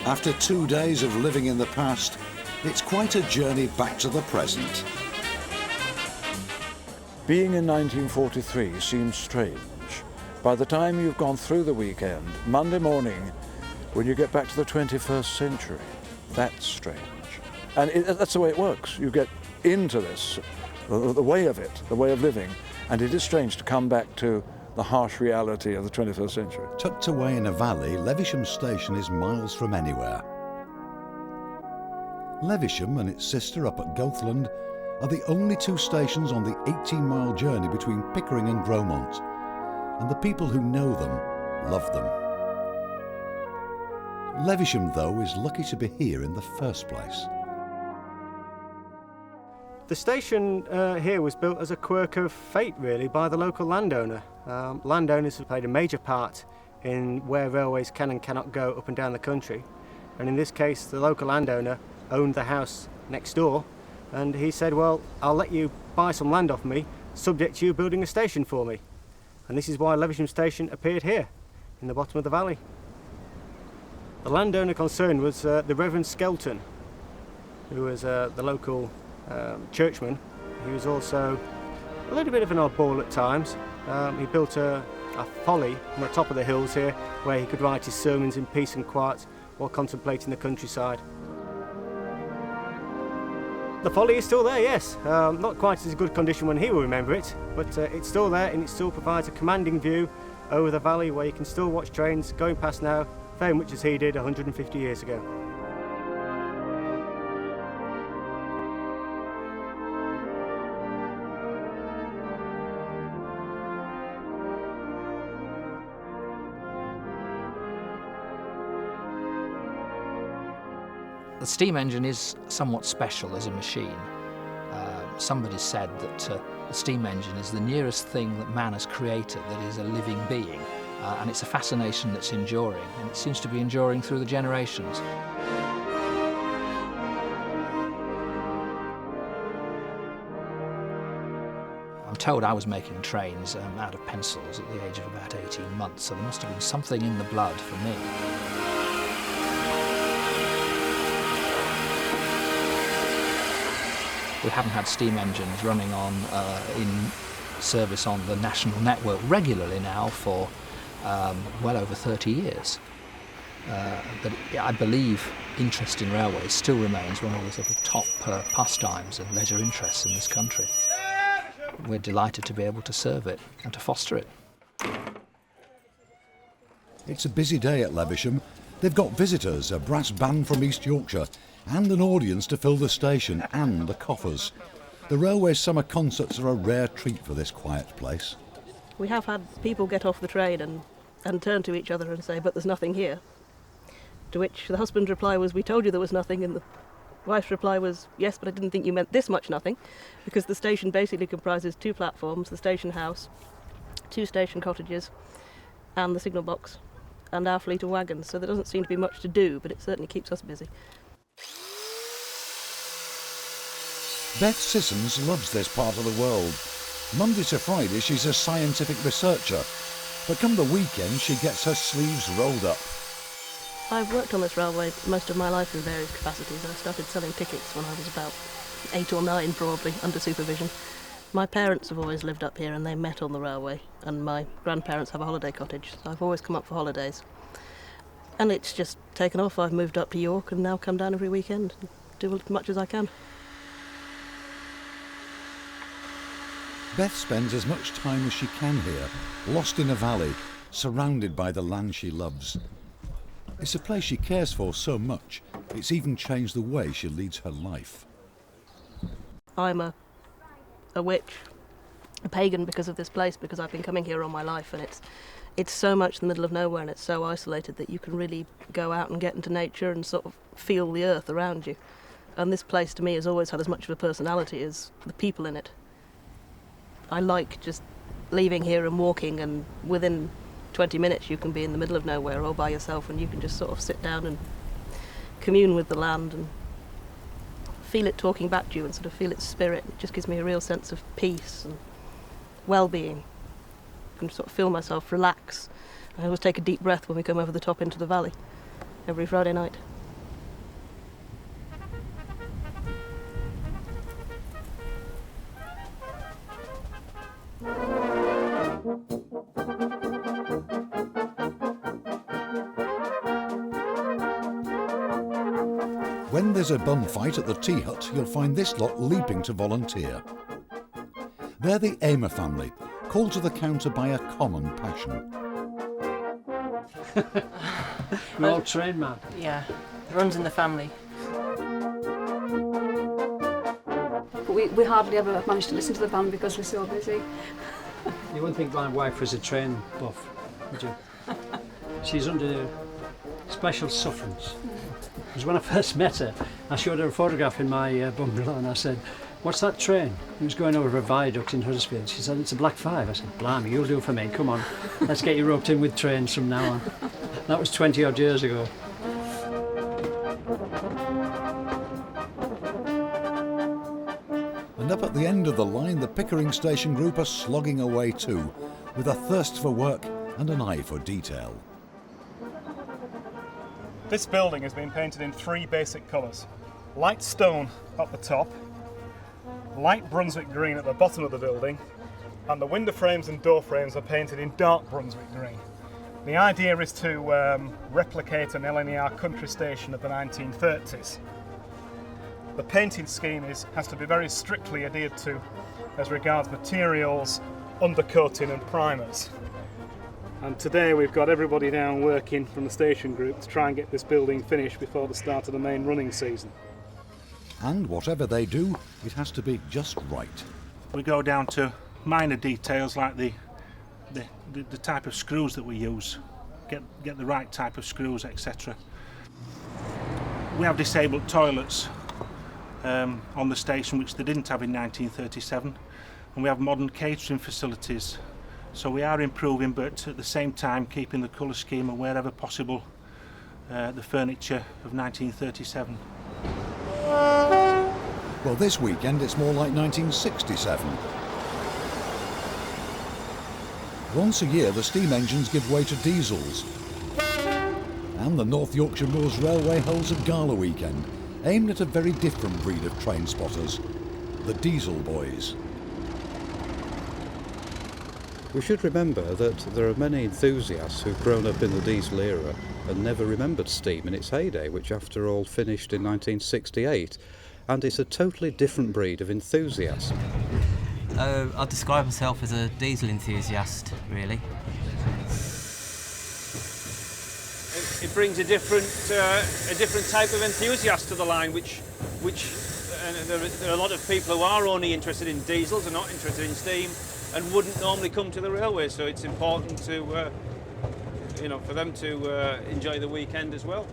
Speaker 1: After 2 days of living in the past, it's quite a journey back to the present.
Speaker 27: Being in 1943 seems strange. By the time you've gone through the weekend, Monday morning, when you get back to the 21st century, that's strange. And that's the way it works. You get into this, the way of it, the way of living, and it is strange to come back to the harsh reality of the 21st century.
Speaker 1: Tucked away in a valley, Levisham station is miles from anywhere. Levisham and its sister up at Goathland are the only two stations on the 18-mile journey between Pickering and Gromont, and the people who know them love them. Levisham, though, is lucky to be here in the first place.
Speaker 10: The station here was built as a quirk of fate, really, by the local landowner. Landowners have played a major part in where railways can and cannot go up and down the country. And in this case, the local landowner owned the house next door, and he said, well, I'll let you buy some land off me, subject to you building a station for me. And this is why Levisham Station appeared here, in the bottom of the valley. The landowner concerned was the Reverend Skelton, who was the local churchman. He was also a little bit of an oddball at times. He built a folly on the top of the hills here where he could write his sermons in peace and quiet while contemplating the countryside. The folly is still there, yes. Not quite as good condition when he will remember it, but it's still there, and it still provides a commanding view over the valley where you can still watch trains going past now, very much as he did 150 years ago.
Speaker 5: The steam engine is somewhat special as a machine. Somebody said that the steam engine is the nearest thing that man has created that is a living being, and it's a fascination that's enduring, and it seems to be enduring through the generations. I'm told I was making trains out of pencils at the age of about 18 months, so there must have been something in the blood for me. We haven't had steam engines running on in service on the national network regularly now for well over 30 years. But I believe interest in railways still remains one of the sort of top pastimes and leisure interests in this country. We're delighted to be able to serve it and to foster it.
Speaker 1: It's a busy day at Levisham. They've got visitors, a brass band from East Yorkshire, and an audience to fill the station and the coffers. The railway's summer concerts are a rare treat for this quiet place.
Speaker 12: We have had people get off the train and turn to each other and say, "But there's nothing here." To which the husband's reply was, "We told you there was nothing," and the wife's reply was, "Yes, but I didn't think you meant this much nothing," because the station basically comprises 2 platforms, the station house, 2 station cottages, and the signal box, and our fleet of wagons, so there doesn't seem to be much to do, but it certainly keeps us busy.
Speaker 1: Beth Sissons loves this part of the world. Monday to Friday she's a scientific researcher, but come the weekend she gets her sleeves rolled up.
Speaker 12: I've worked on this railway most of my life in various capacities. I started selling tickets when I was about 8 or 9 probably, under supervision. My parents have always lived up here and they met on the railway, and my grandparents have a holiday cottage, so I've always come up for holidays. And it's just taken off. I've moved up to York and now come down every weekend and do as much as I can.
Speaker 1: Beth spends as much time as she can here, lost in a valley, surrounded by the land she loves. It's a place she cares for so much, it's even changed the way she leads her life.
Speaker 12: I'm a witch, a pagan because of this place, because I've been coming here all my life, and it's so much in the middle of nowhere and it's so isolated that you can really go out and get into nature and sort of feel the earth around you. And this place to me has always had as much of a personality as the people in it. I like just leaving here and walking, and within 20 minutes you can be in the middle of nowhere all by yourself, and you can just sort of sit down and commune with the land and feel it talking back to you and sort of feel its spirit. It just gives me a real sense of peace and well-being. I can sort of feel myself relax. I always take a deep breath when we come over the top into the valley every Friday night.
Speaker 1: When there's a bum fight at the tea hut, you'll find this lot leaping to volunteer. They're the Amer family, called to the counter by a common passion.
Speaker 13: We're all trained, man.
Speaker 12: Yeah, it runs in the family.
Speaker 25: But we hardly ever manage to listen to the band because we're so busy.
Speaker 13: You wouldn't think my wife was a train buff, would you? She's under special sufferance. Because when I first met her, I showed her a photograph in my bungalow and I said, "What's that train?" It was going over a viaduct in Huddersfield. She said, "It's a Black 5. I said, "Blimey, you'll do it for me. Come on, let's get you roped in with trains from now on." That was 20 odd years ago.
Speaker 1: And up at the end of the line, the Pickering Station group are slogging away too, with a thirst for work and an eye for detail.
Speaker 19: This building has been painted in 3 basic colours. Light stone at the top, light Brunswick green at the bottom of the building, and the window frames and door frames are painted in dark Brunswick green. The idea is to replicate an LNER country station of the 1930s. The painting scheme has to be very strictly adhered to as regards materials, undercoating and primers. And today we've got everybody down working from the station group to try and get this building finished before the start of the main running season.
Speaker 1: And whatever they do, it has to be just right.
Speaker 19: We go down to minor details like the type of screws that we use, get the right type of screws, etc.
Speaker 11: We have disabled toilets on the station, which they didn't have in 1937, and we have modern catering facilities. So we are improving, but at the same time keeping the colour scheme and wherever possible the furniture of 1937.
Speaker 1: Well, this weekend it's more like 1967. Once a year the steam engines give way to diesels. And the North Yorkshire Moors Railway holds a gala weekend, aimed at a very different breed of train spotters, the Diesel Boys.
Speaker 14: We should remember that there are many enthusiasts who've grown up in the diesel era and never remembered steam in its heyday, which after all finished in 1968, and it's a totally different breed of enthusiast.
Speaker 17: I'd describe myself as a diesel enthusiast, really.
Speaker 21: It brings a different type of enthusiast to the line, which there are a lot of people who are only interested in diesels and not interested in steam, and wouldn't normally come to the railway. So it's important to, for them to enjoy the weekend as well.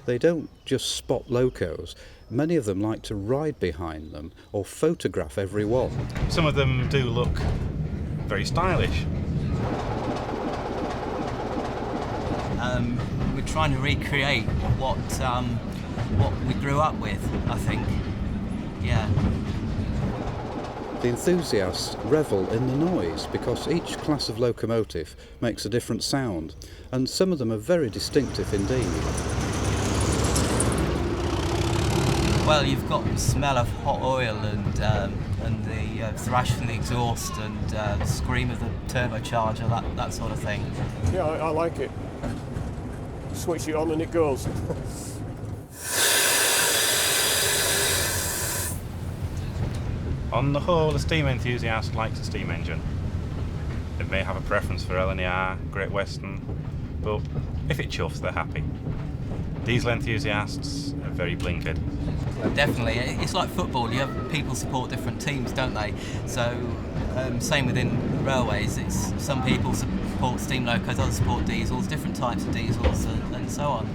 Speaker 14: They don't just spot locos. Many of them like to ride behind them or photograph every one.
Speaker 22: Some of them do look very stylish.
Speaker 17: We're trying to recreate what we grew up with, I think. Yeah.
Speaker 14: The enthusiasts revel in the noise because each class of locomotive makes a different sound, and some of them are very distinctive indeed.
Speaker 17: Well, you've got the smell of hot oil and the thrash from the exhaust and the scream of the turbocharger, that sort of thing.
Speaker 23: Yeah, I like it. Switch it on and it goes.
Speaker 22: On the whole, a steam enthusiast likes a steam engine. They may have a preference for LNER, Great Western, but if it chuffs, they're happy. Diesel enthusiasts are very blinkered.
Speaker 17: Definitely. It's like football. You have people support different teams, don't they? So, same within railways. It's some people support steam locos, others support diesels, different types of diesels, and so on.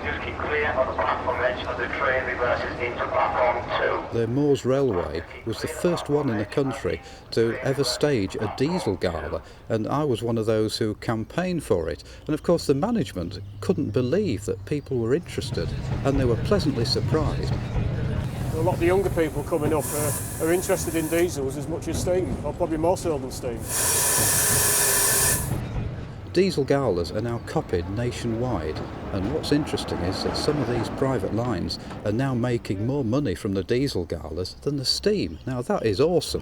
Speaker 24: Just keep clear on the platform edge as the train reverses into platform 2.
Speaker 14: The Moors Railway was the first one in the country to ever stage a diesel gala, and I was one of those who campaigned for it. And of course the management couldn't believe that people were interested, and they were pleasantly surprised.
Speaker 23: A lot of the younger people coming up are interested in diesels as much as steam, or probably more so than steam.
Speaker 14: Diesel galas are now copied nationwide, and what's interesting is that some of these private lines are now making more money from the diesel galas than the steam. Now that is awesome.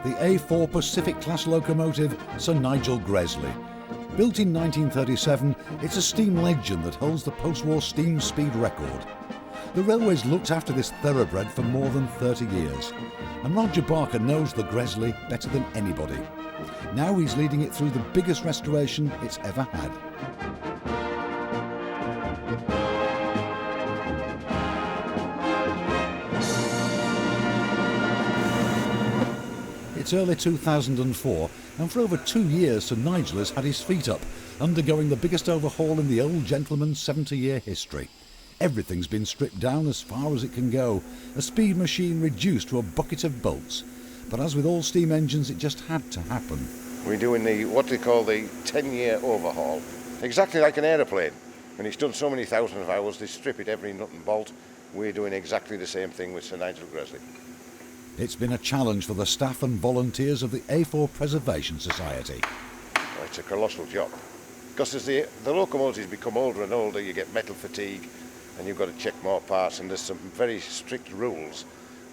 Speaker 1: The A4 Pacific class locomotive, Sir Nigel Gresley. Built in 1937, it's a steam legend that holds the post-war steam speed record. The railways looked after this thoroughbred for more than 30 years, and Roger Barker knows the Gresley better than anybody. Now he's leading it through the biggest restoration it's ever had. It's early 2004, and for over 2 years Sir Nigel has had his feet up, undergoing the biggest overhaul in the old gentleman's 70-year history. Everything's been stripped down as far as it can go, a speed machine reduced to a bucket of bolts. But as with all steam engines, it just had to happen.
Speaker 28: We're doing what they call the 10-year overhaul, exactly like an aeroplane. When it's done so many thousands of hours, they strip it every nut and bolt. We're doing exactly the same thing with Sir Nigel Gresley.
Speaker 1: It's been a challenge for the staff and volunteers of the A4 Preservation Society.
Speaker 28: Well, it's a colossal job, because as the locomotives become older and older, you get metal fatigue, and you've got to check more parts, and there's some very strict rules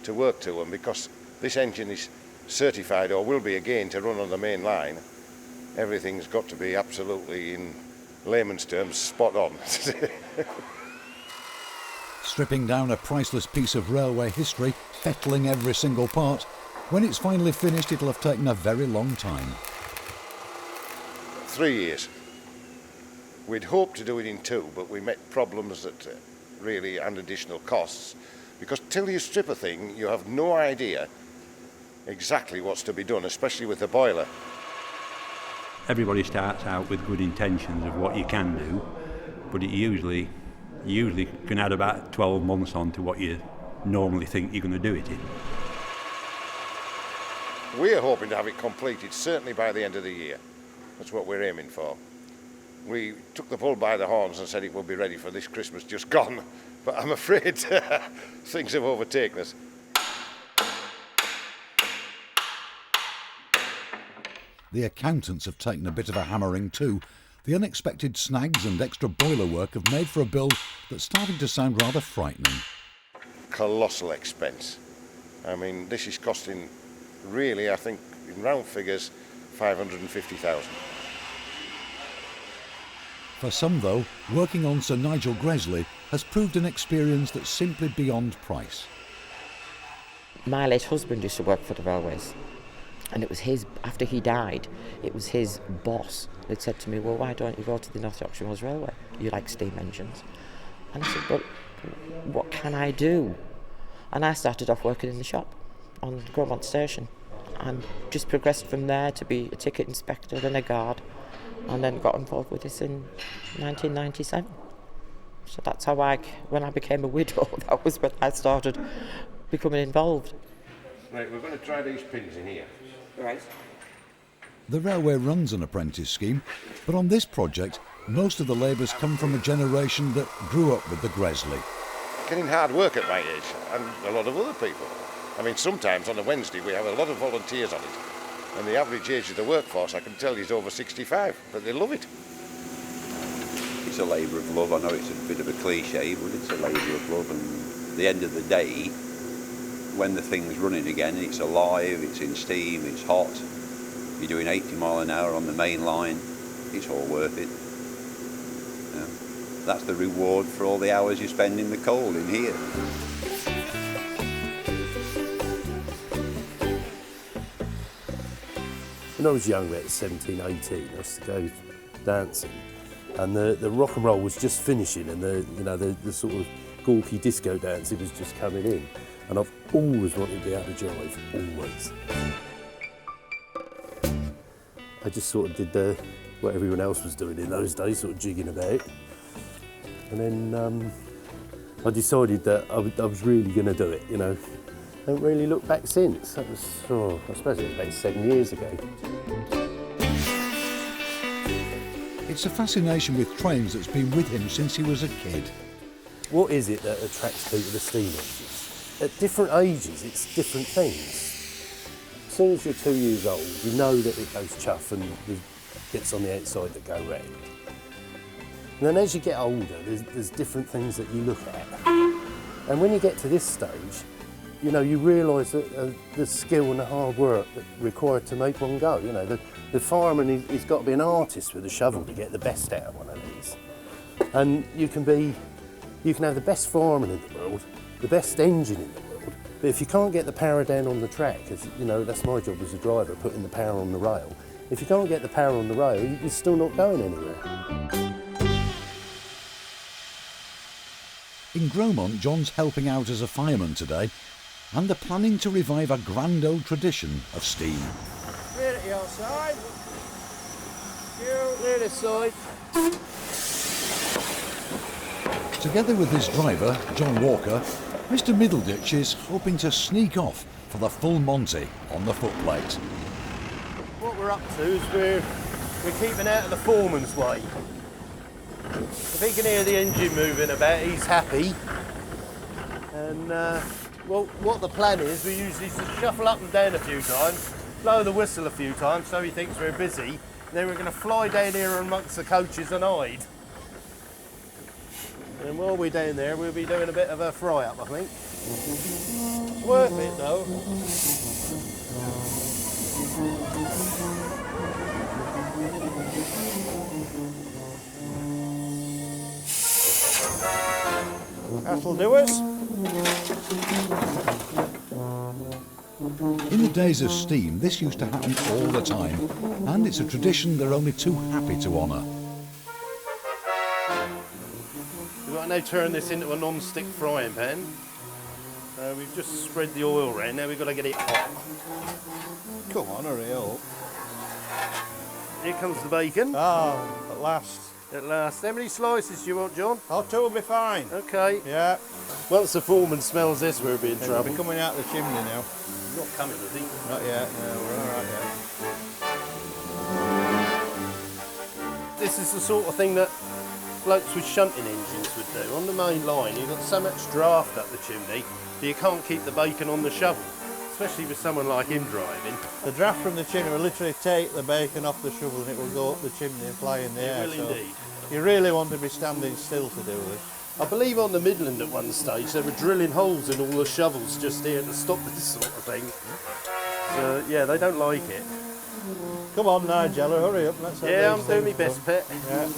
Speaker 28: to work to, and because this engine is certified, or will be again, to run on the main line, everything's got to be absolutely, in layman's terms, spot on.
Speaker 1: Stripping down a priceless piece of railway history, fettling every single part. When it's finally finished, it'll have taken a very long time.
Speaker 28: 3 years. We'd hoped to do it in 2, but we met problems that really, and additional costs, because till you strip a thing, you have no idea exactly what's to be done, especially with the boiler.
Speaker 2: everybody starts out with good intentions of what you can do, but you usually can add about 12 months on to what you normally think you're going to do it in.
Speaker 28: We're hoping to have it completed certainly by the end of the year. That's what we're aiming for. We took the bull by the horns and said it would be ready for this Christmas just gone, but I'm afraid things have overtaken us.
Speaker 1: The accountants have taken a bit of a hammering too. The unexpected snags and extra boiler work have made for a build that's starting to sound rather frightening.
Speaker 28: Colossal expense. I mean, this is costing, really, I think, in round figures, 550,000.
Speaker 1: For some, though, working on Sir Nigel Gresley has proved an experience that's simply beyond price.
Speaker 6: My late husband used to work for the railways, and it was his, after he died, it was his boss that said to me, well, why don't you go to the North Yorkshire Mills Railway? You like steam engines. And I said, but what can I do? And I started off working in the shop on Gromont Station, and just progressed from there to be a ticket inspector, then a guard, and then got involved with this in 1997. So that's how when I became a widow, that was when I started becoming involved.
Speaker 28: Right, we're going to try these pins in here.
Speaker 6: Right.
Speaker 1: The railway runs an apprentice scheme, but on this project, most of the labourers come from a generation that grew up with the Gresley.
Speaker 28: Getting hard work at my age, and a lot of other people. I mean, sometimes on a Wednesday we have a lot of volunteers on it, and the average age of the workforce, I can tell, is over 65, but they love it.
Speaker 7: It's a labour of love. I know it's a bit of a cliche, but it's a labour of love, and at the end of the day, when the thing's running again, it's alive, it's in steam, it's hot, you're doing 80 mile an hour on the main line, it's all worth it. Yeah. That's the reward for all the hours you spend in the cold in here.
Speaker 9: When I was young, about 17, 18, I used to go dancing, and the rock and roll was just finishing, and the sort of gawky disco dancing was just coming in. And I've always wanted to be able to drive, always. I just sort of did what everyone else was doing in those days, sort of jigging about. And then I decided that I was really going to do it, I haven't really looked back since. That was, I suppose it was about 7 years ago.
Speaker 1: It's a fascination with trains that's been with him since he was a kid.
Speaker 9: What is it that attracts people to steam engines? At different ages, it's different things. As soon as you're 2 years old, you know that it goes chuff and there's bits on the outside that go round. And then as you get older, there's different things that you look at. And when you get to this stage, you realise that the skill and the hard work required to make one go. The fireman, he's got to be an artist with a shovel to get the best out of one of these. And you can have the best fireman in the world, the best engine in the world, but if you can't get the power down on the track, because that's my job as a driver, putting the power on the rail. If you can't get the power on the rail, you're still not going anywhere.
Speaker 1: In Gromont, John's helping out as a fireman today, and they're planning to revive a grand old tradition of steam.
Speaker 9: Clear it outside. Clear this side.
Speaker 1: Together with his driver, John Walker, Mr Middleditch is hoping to sneak off for the full Monty on the footplate.
Speaker 9: What we're up to is we're keeping out of the foreman's way. If he can hear the engine moving about, he's happy. And what the plan is, we usually shuffle up and down a few times, blow the whistle a few times so he thinks we're busy, and then we're going to fly down here amongst the coaches and hide. And while we're down there, we'll be doing a bit of a fry-up, I think. It's worth it, though. That'll do it.
Speaker 1: In the days of steam, this used to happen all the time, and it's a tradition they're only too happy to honour.
Speaker 9: We've got to now turn this into a non-stick frying pan. We've just spread the oil around, now we've got to get it hot. Come on, hurry up.
Speaker 3: here comes the bacon.
Speaker 4: Oh, at last.
Speaker 3: At last. How many slices do you want, John?
Speaker 4: Oh, 2 will be fine.
Speaker 3: Okay.
Speaker 4: Yeah.
Speaker 3: Once the foreman smells this, we'll be in trouble.
Speaker 4: It'll be coming out the chimney now.
Speaker 3: He's not coming, is he?
Speaker 4: Not yet. No, we're all right yet.
Speaker 3: This is the sort of thing that blokes with shunting engines would do. On the main line, you've got so much draft up the chimney that you can't keep the bacon on the shovel, especially with someone like him driving.
Speaker 4: The draft from the chimney will literally take the bacon off the shovel and it will go up the chimney and fly in the air.
Speaker 3: It will indeed.
Speaker 4: You really want to be standing still to do this.
Speaker 3: I believe on the Midland at one stage they were drilling holes in all the shovels just here to stop this sort of thing. So yeah, they don't like it.
Speaker 4: Come on, Nigel, hurry up. Let's have
Speaker 3: Yeah,
Speaker 4: these
Speaker 3: I'm doing my
Speaker 4: things
Speaker 3: best, pet.
Speaker 4: Yeah.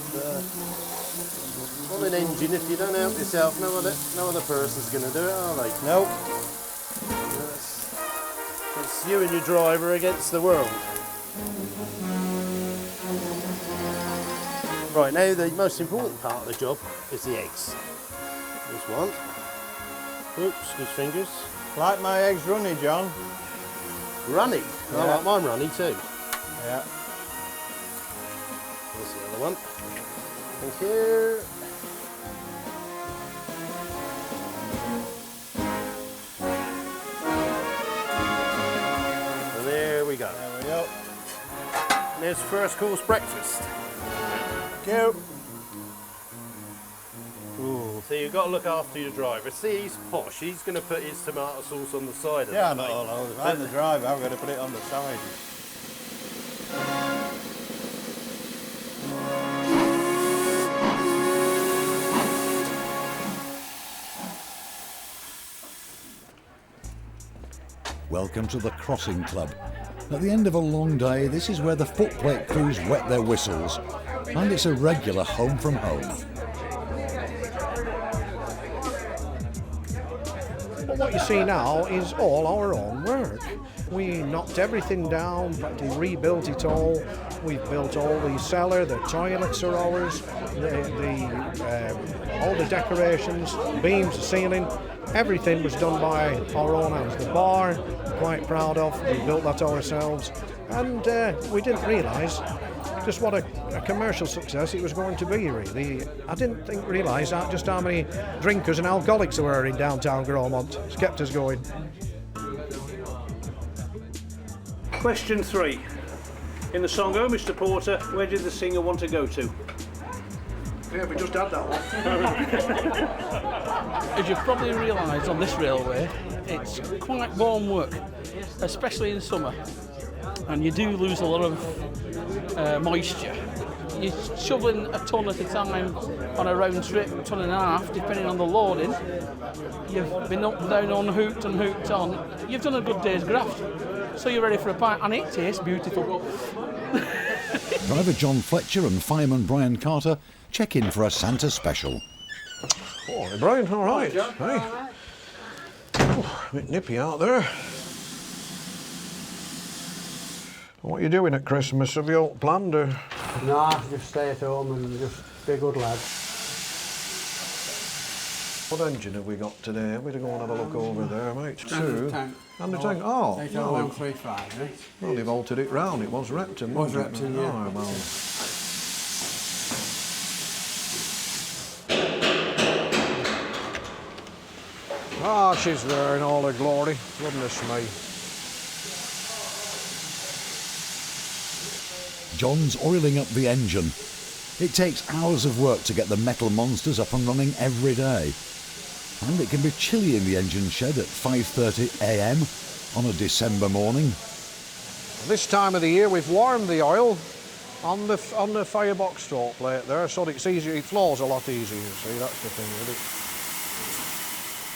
Speaker 3: On an engine, if you don't help yourself, no other person's going to do it, are they?
Speaker 4: Nope.
Speaker 3: It's you and your driver against the world. Right, now the most important part of the job is the eggs. There's one. Oops, good fingers.
Speaker 4: Like my eggs runny, John.
Speaker 3: Runny?
Speaker 4: Yeah.
Speaker 3: I like mine runny too.
Speaker 4: Yeah.
Speaker 3: There's the other one. Thank you. And there we go.
Speaker 4: There we go.
Speaker 3: And there's first course breakfast.
Speaker 4: Thank you.
Speaker 3: Ooh, so you've got to look after your driver. See, he's posh. He's going to put his tomato sauce on the side of
Speaker 4: Yeah,
Speaker 3: the
Speaker 4: I
Speaker 3: plate.
Speaker 4: know. If I'm the driver, I've got to put it on the side. Welcome to the Crossing Club. At the end of a long day, this is where the footplate crews wet their whistles, and it's a regular home from home.
Speaker 8: But what you see now is all our own work. We knocked everything down, practically rebuilt it all. We've built all the cellar, the toilets are ours, all the decorations, beams, the ceiling, everything was done by our own hands. The bar, we're quite proud of, we built that ourselves, and we didn't realise just what a commercial success it was going to be, really. I didn't realise just how many drinkers and alcoholics there were in downtown Gromont. It's kept us going.
Speaker 21: Question 3. In the song Oh Mr Porter, where did the singer want to go to?
Speaker 8: Yeah, we just had that one.
Speaker 15: As you've probably realised on this railway, it's quite warm work, especially in summer, and you do lose a lot of moisture. You're shoveling a tonne at a time on a round trip, 1.5 tons, depending on the loading. You've been up and down on hooked and hooked on. You've done a good day's graft, so you're ready for a pint, and it tastes beautiful.
Speaker 1: Driver John Fletcher and fireman Brian Carter check in for a Santa special.
Speaker 8: Oh, hey, Brian, all right. Hey. Oh, a bit nippy out there. What are you doing at Christmas? Have you all planned or?
Speaker 13: Nah, just stay at home and just be a good lad.
Speaker 8: What engine have we got today? We'd go and have a look over there, mate.
Speaker 13: Standard tank.
Speaker 8: And the tank. Oh,
Speaker 13: 80135, eh?
Speaker 8: Well, they've altered it round. It was Repton.
Speaker 13: Was
Speaker 8: wasn't it?
Speaker 13: Repton, yeah.
Speaker 8: Oh, well. Ah, she's there in all her glory. Goodness me.
Speaker 1: John's oiling up the engine. It takes hours of work to get the metal monsters up and running every day. And it can be chilly in the engine shed at 5:30 a.m. on a December morning.
Speaker 8: This time of the year we've warmed the oil on the firebox stroke plate there, so that it's easier, it flows a lot easier, you see, that's the thing with it.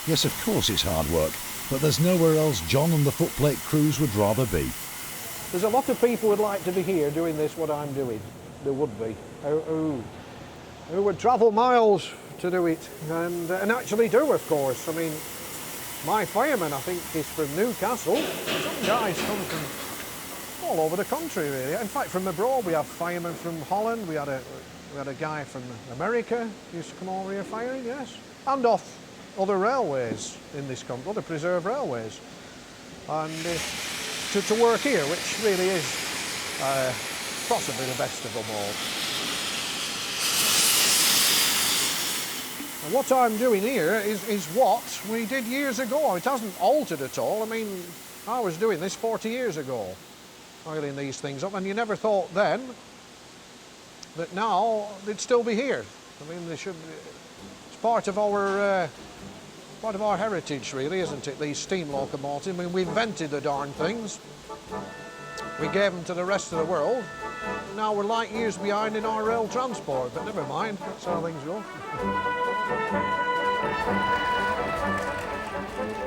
Speaker 1: Yes, of course it's hard work, but there's nowhere else John and the footplate crews would rather be.
Speaker 8: There's a lot of people who'd like to be here doing this, what I'm doing. There would be. Who would travel miles to do it, and actually do, of course. I mean, my fireman, I think, is from Newcastle. Some guys come from all over the country, really. In fact, from abroad, we have firemen from Holland. We had a guy from America who used to come over here firing, yes, and off other railways in this country, other preserved railways, and to work here, which really is possibly the best of them all. And what I'm doing here is what we did years ago. It hasn't altered at all. I mean, I was doing this 40 years ago, oiling these things up, and you never thought then that now they'd still be here. I mean, they should. It's part of our heritage, really, isn't it? These steam locomotives. I mean, we invented the darn things. We gave them to the rest of the world. And now we're light years behind in our rail transport, but never mind. That's how things go.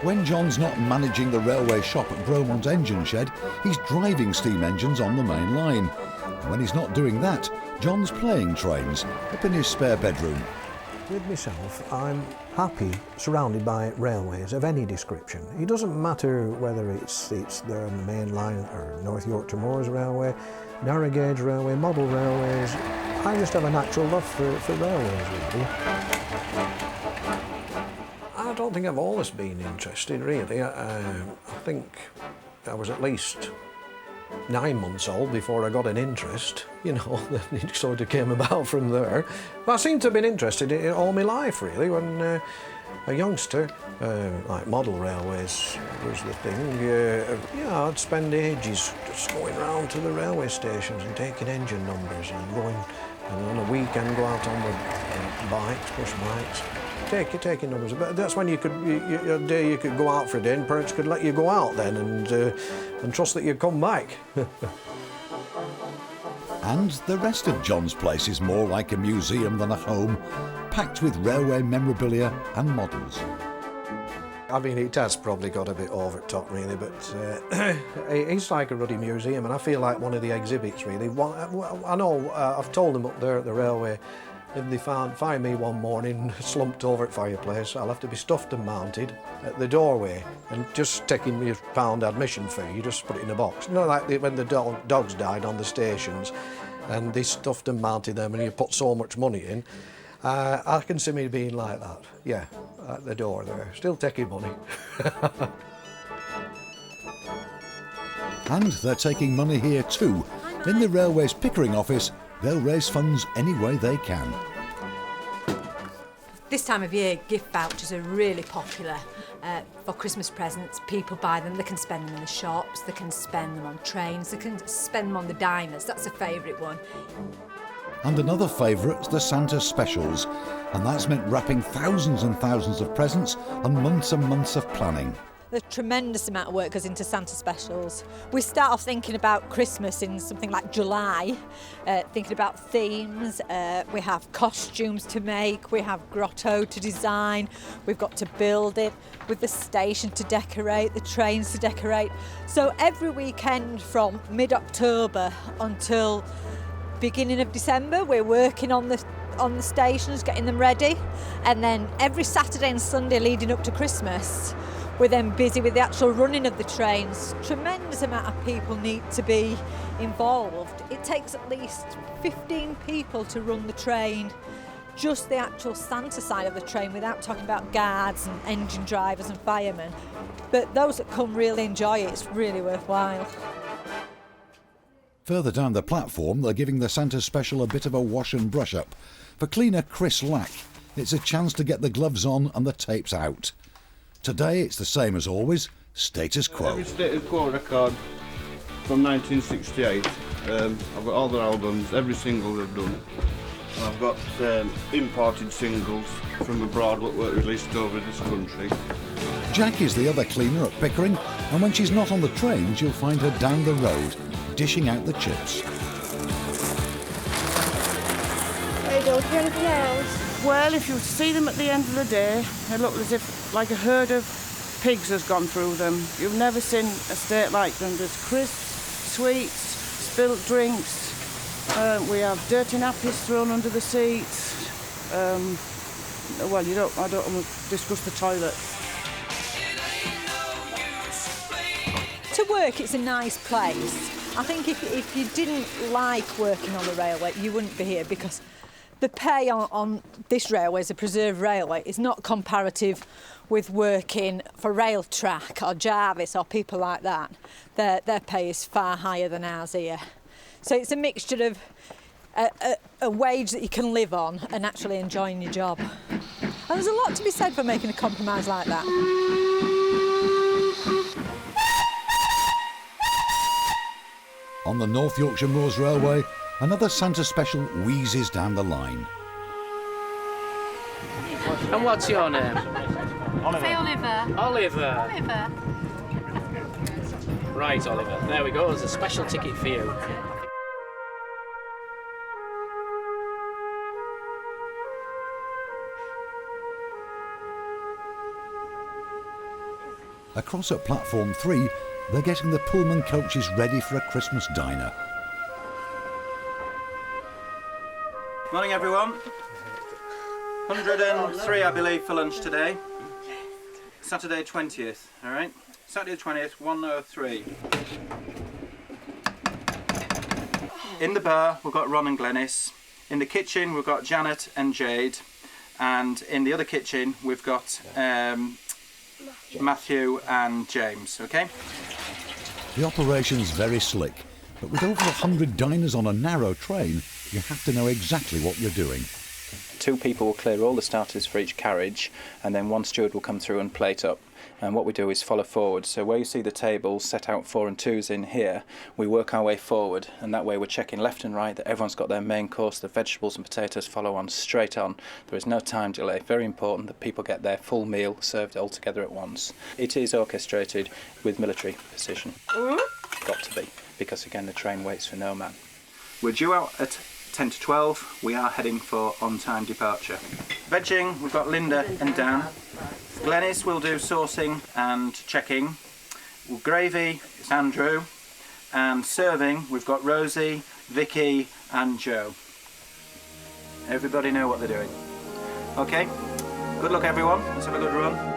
Speaker 1: When John's not managing the railway shop at Bromont Engine Shed, he's driving steam engines on the main line. And when he's not doing that, John's playing trains up in his spare bedroom.
Speaker 8: With myself, I'm happy surrounded by railways of any description. It doesn't matter whether it's there on the main line or North Yorkshire Moors Railway, narrow gauge railway, model railways. I just have a natural love for railways, really. I don't think I've always been interested, really. I think I was at least 9 months old before I got an interest, you know, it sort of came about from there. But I seem to have been interested in it all my life, really. When a youngster, like model railways was the thing, I'd spend ages just going round to the railway stations and taking engine numbers and going, and on a weekend go out on the bikes, push bikes. Taking numbers, but that's when you could go out for a day and parents could let you go out then and trust that you'd come back.
Speaker 1: And the rest of John's place is more like a museum than a home, packed with railway memorabilia and models.
Speaker 8: I mean, it has probably got a bit over the top, really, but it's like a ruddy museum, and I feel like one of the exhibits, really. I know I've told them up there at the railway, if they find me one morning slumped over at fireplace, I'll have to be stuffed and mounted at the doorway and just taking me £1 admission fee. You just put it in a box. You know, like when the dogs died on the stations and they stuffed and mounted them and you put so much money in. I can see me being like that, yeah, at the door there, still taking money.
Speaker 1: And they're taking money here too. In the Railways Pickering office, they'll raise funds any way they can.
Speaker 5: This time of year, gift vouchers are really popular for Christmas presents. People buy them, they can spend them in the shops, they can spend them on trains, they can spend them on the diners. That's a favourite one.
Speaker 1: And another favourite's the Santa Specials, and that's meant wrapping thousands and thousands of presents and months of planning.
Speaker 5: There's a tremendous amount of work goes into Santa Specials. We start off thinking about Christmas in something like July, thinking about themes. We have costumes to make, we have grotto to design, we've got to build it, with the station to decorate, the trains to decorate. So every weekend from mid-October until beginning of December, we're working on the stations, getting them ready. And then every Saturday and Sunday leading up to Christmas, we're then busy with the actual running of the trains. Tremendous amount of people need to be involved. It takes at least 15 people to run the train, just the actual Santa side of the train, without talking about guards and engine drivers and firemen. But those that come really enjoy it. It's really worthwhile.
Speaker 1: Further down the platform, they're giving the Santa Special a bit of a wash and brush up. For cleaner Chris Lack, it's a chance to get the gloves on and the tapes out. Today it's the same as always, status quo.
Speaker 10: Every status quo record from 1968. I've got all their albums, every single they've done. And I've got imported singles from abroad what were released over this country.
Speaker 1: Jack is the other cleaner at Pickering, and when she's not on the trains, you'll find her down the road, dishing out the chips.
Speaker 12: Hey, don't do anything else? Well, if you see them at the end of the day, they look as if like a herd of pigs has gone through them. You've never seen a state like them. There's crisps, sweets, spilt drinks. We have dirty nappies thrown under the seats. Well, I don't want to discuss the toilet.
Speaker 5: To work, it's a nice place. I think if you didn't like working on the railway, you wouldn't be here, because the pay on this railway, as a preserved railway, is not comparative with working for Railtrack or Jarvis or people like that. Their pay is far higher than ours here. So it's a mixture of a wage that you can live on and actually enjoying your job. And there's a lot to be said for making a compromise like that.
Speaker 1: On the North Yorkshire Moors Railway, another Santa special wheezes down the line.
Speaker 11: And what's your name?
Speaker 16: Say Oliver.
Speaker 11: Oliver.
Speaker 16: Oliver.
Speaker 11: Right, Oliver. There we go. There's a special ticket for you.
Speaker 1: Across at platform 3, they're getting the Pullman coaches ready for a Christmas diner.
Speaker 18: Morning, everyone. 103, I believe, for lunch today. Saturday 20th, all right? Saturday 20th, 103. In the bar, we've got Ron and Glenys. In the kitchen, we've got Janet and Jade. And in the other kitchen, we've got Matthew and James, okay?
Speaker 1: The operation's very slick, but with over 100 diners on a narrow train, you have to know exactly what you're doing.
Speaker 18: 2 people will clear all the starters for each carriage, and then 1 steward will come through and plate up. And what we do is follow forward. So where you see the tables set out 4 and 2s in here, we work our way forward, and that way we're checking left and right that everyone's got their main course, the vegetables and potatoes follow on straight on. There is no time delay. Very important that people get their full meal served all together at once. It is orchestrated with military precision. Got to be, because again the train waits for no man. We're due out at 10 to 12, we are heading for on-time departure. Vegging, we've got Linda and Dan. Glenys will do sourcing and checking. Gravy, it's Andrew. And serving, we've got Rosie, Vicky and Joe. Everybody know what they're doing. Okay, good luck everyone, let's have a good run.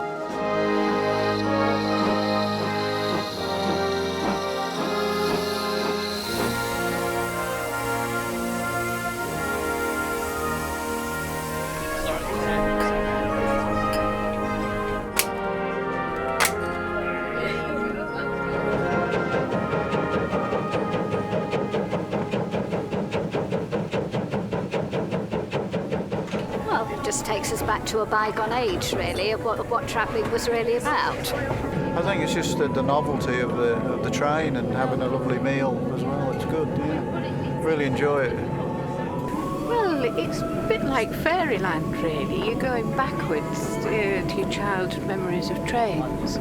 Speaker 16: Takes us back to a bygone age, really, of what travelling was really about.
Speaker 19: I think it's just the novelty of the train and having a lovely meal as well. It's good, yeah. Really enjoy it.
Speaker 20: Well, it's a bit like fairyland, really. You're going backwards to your childhood memories of trains.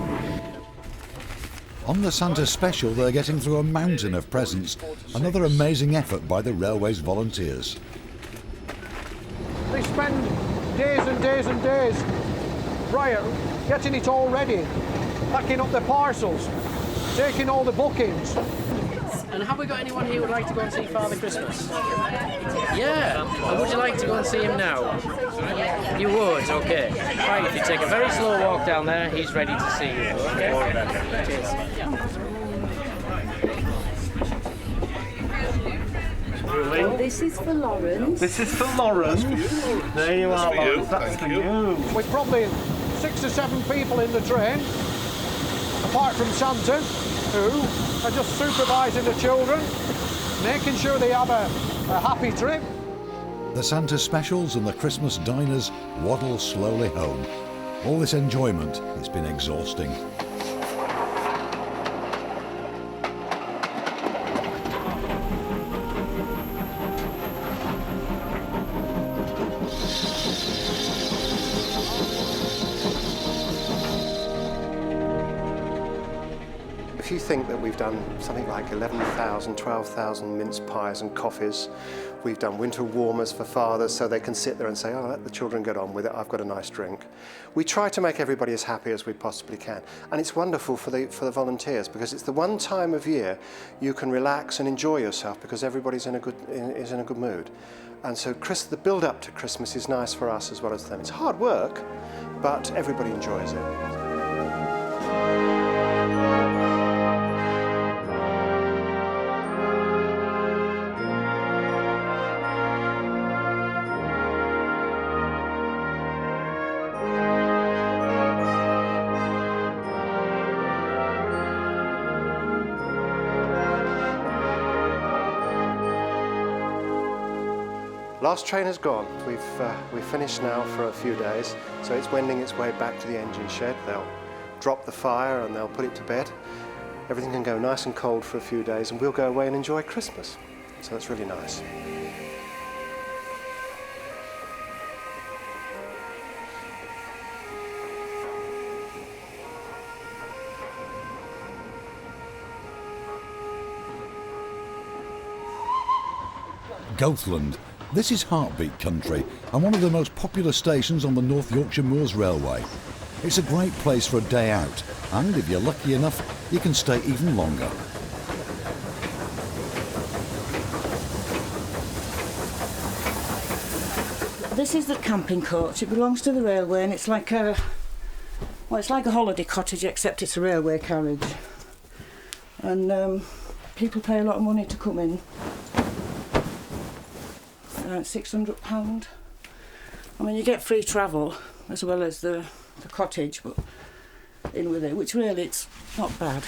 Speaker 1: On the Santa special, they're getting through a mountain of presents. Another amazing effort by the railway's volunteers.
Speaker 8: They spend days and days and days prior getting it all ready, packing up the parcels, taking all the bookings.
Speaker 11: And have we got anyone here who would like to go and see Father Christmas? Yeah. And would you like to go and see him now? You would, okay. Right, if you take a very slow walk down there, he's ready to see you. Okay? Cheers.
Speaker 20: Well, this is for Lawrence.
Speaker 25: This is for Lawrence. There you are, Lawrence. That's for you.
Speaker 8: With probably 6 or 7 people in the train, apart from Santa, who are just supervising the children, making sure they have a happy trip.
Speaker 1: The Santa specials and the Christmas diners waddle slowly home. All this enjoyment, it's been exhausting.
Speaker 26: If you think that we've done something like 11,000, 12,000 mince pies and coffees, we've done winter warmers for fathers so they can sit there and say, oh, let the children get on with it, I've got a nice drink. We try to make everybody as happy as we possibly can. And it's wonderful for the volunteers because it's the one time of year you can relax and enjoy yourself because everybody's in a good mood. And so the build up to Christmas is nice for us as well as them. It's hard work, but everybody enjoys it. Last train has gone. We've finished now for a few days, so it's wending its way back to the engine shed. They'll drop the fire and they'll put it to bed. Everything can go nice and cold for a few days, and we'll go away and enjoy Christmas. So that's really nice.
Speaker 1: Goathland. This is heartbeat country and one of the most popular stations on the North Yorkshire Moors Railway. It's a great place for a day out, and if you're lucky enough, you can stay even longer.
Speaker 12: This is the camping coach. It belongs to the railway, and it's like a holiday cottage, except it's a railway carriage. And people pay a lot of money to come in. £600. I mean, you get free travel as well as the cottage, but in with it, which really it's not bad.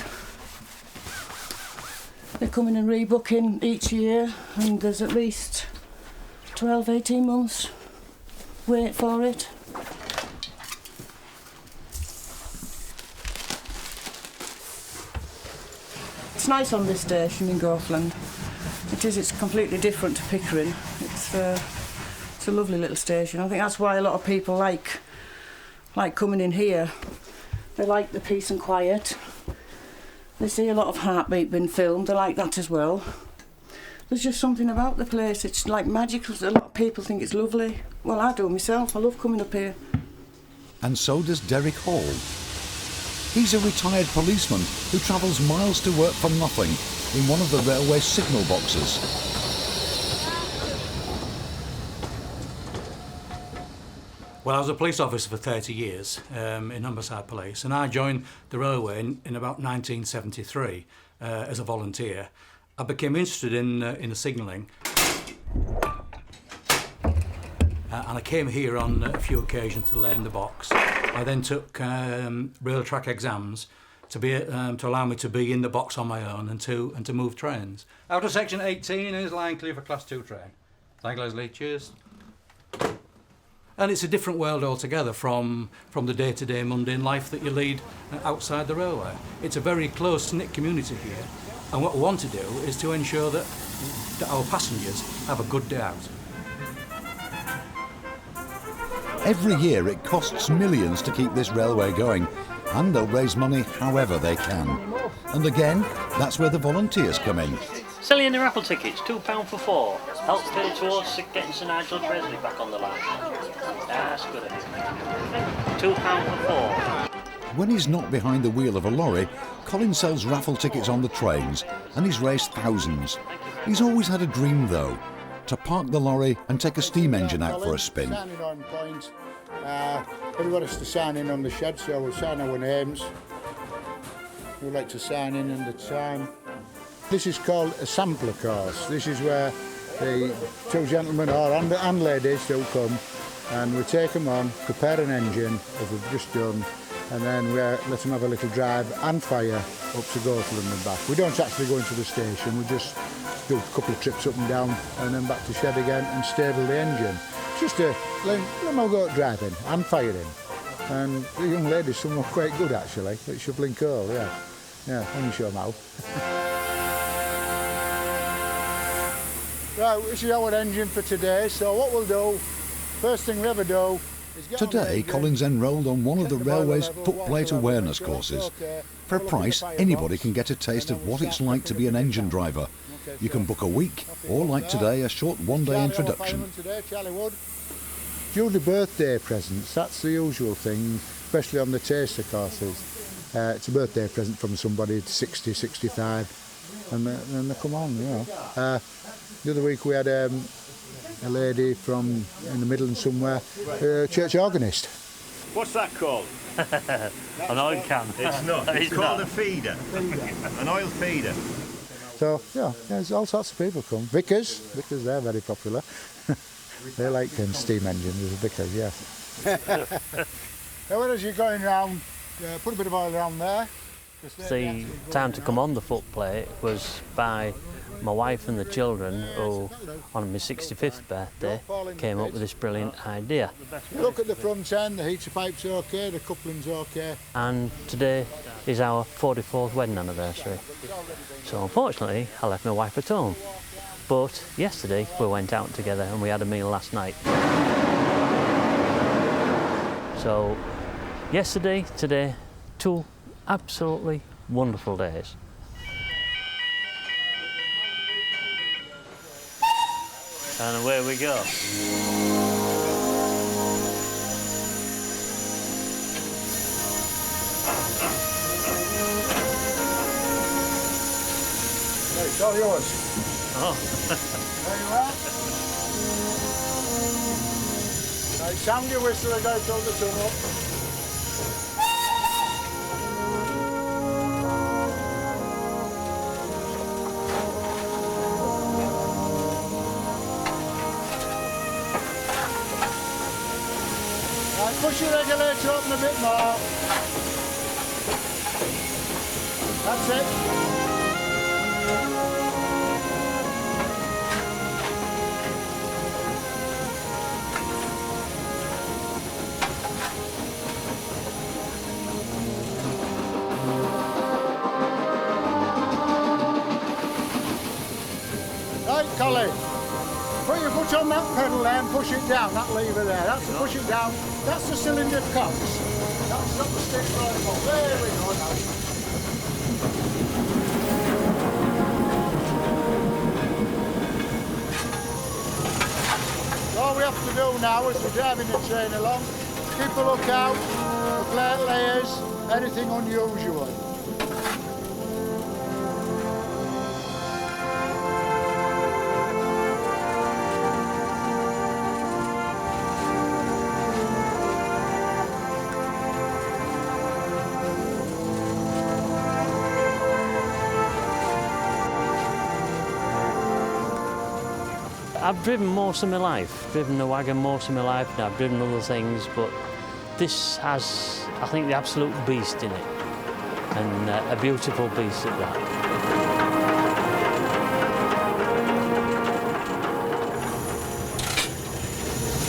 Speaker 12: They come in and rebook in each year, and there's at least 12, 18 months wait for it. It's nice on this station in Goathland. It's completely different to Pickering. It's a lovely little station. I think that's why a lot of people like coming in here. They like the peace and quiet. They see a lot of heartbeat being filmed. They like that as well. There's just something about the place. It's like magical. A lot of people think it's lovely. Well, I do myself. I love coming up here.
Speaker 1: And so does Derek Hall. He's a retired policeman who travels miles to work for nothing in one of the railway signal boxes.
Speaker 2: Well, I was a police officer for 30 years in Humberside Police, and I joined the railway in about 1973 as a volunteer. I became interested in the signalling, and I came here on a few occasions to learn the box. I then took rail track exams to allow me to be in the box on my own and to move trains. Out of section 18 is line clear for class 2 train. Thank you, Leslie. Cheers. And it's a different world altogether from the day-to-day mundane life that you lead outside the railway. It's a very close-knit community here, and what we want to do is to ensure that our passengers have a good day out.
Speaker 1: Every year it costs millions to keep this railway going, and they'll raise money however they can. And again, that's where the volunteers come in.
Speaker 6: Selling the raffle tickets, £2 for 4. Helps pay towards getting Sir Nigel Gresley back on the line. That's good. £2 for 4.
Speaker 1: When he's not behind the wheel of a lorry, Colin sells raffle tickets on the trains, and he's raised thousands. He's always had a dream, though, to park the lorry and take a steam engine out for a spin.
Speaker 14: Signing on point. Everybody's to sign in on the shed, so we'll sign our names. We'd like to sign in the time. This is called a sampler course. This is where the two gentlemen and ladies do come, and we take them on, prepare an engine, as we've just done, and then we let them have a little drive and fire up to Goathland and back. We don't actually go into the station, we just do a couple of trips up and down and then back to shed again and stable the engine. Just to let them go driving and firing. And the young ladies, some were quite good actually at shoveling coal, yeah. Yeah, when you show them how. Right, this is our engine for today, so what we'll do, first thing we ever do is get
Speaker 1: Today, Colin's enrolled on one of the railway's footplate awareness courses. For a price, anybody can get a taste of what it's like to be an engine driver. You can book a week, or like today, a short one-day introduction.
Speaker 14: Usually birthday presents, that's the usual thing, especially on the taster courses. It's a birthday present from somebody, 60, 65, and then they come on, you know. The other week we had a lady from in the Midlands somewhere, a church organist.
Speaker 17: What's that called?
Speaker 6: An oil can.
Speaker 17: It's not. It's called a feeder. An oil feeder.
Speaker 14: So, yeah, there's all sorts of people come. Vicars, they're very popular. They like steam engines as vicars, yes. Now, as you're going round, put a bit of oil around there.
Speaker 22: The time to come on the footplate was by
Speaker 3: my wife and the children, who on my 65th birthday came up with this brilliant idea.
Speaker 14: Look at the front end, the heater pipe's okay, the coupling's okay.
Speaker 3: And today is our 44th wedding anniversary. So unfortunately, I left my wife at home. But yesterday we went out together and we had a meal last night. So yesterday, today, 2 absolutely wonderful days. And away we go.
Speaker 14: It's all yours.
Speaker 3: Oh.
Speaker 14: There you are. Right, sound your whistle and go through the tunnel. Right, push your regulator open a bit more. That's it. Collie, put your foot on that pedal there and push it down, that lever there. That's to push it down. That's the cylinder cocks. That's not the stick right on. There we go now. All we have to do now as we're driving the train along, keep a lookout for plate layers, anything unusual.
Speaker 3: I've driven most of my life, driven the wagon most of my life, and I've driven other things, but this has, I think, the absolute beast in it, and a beautiful beast at that.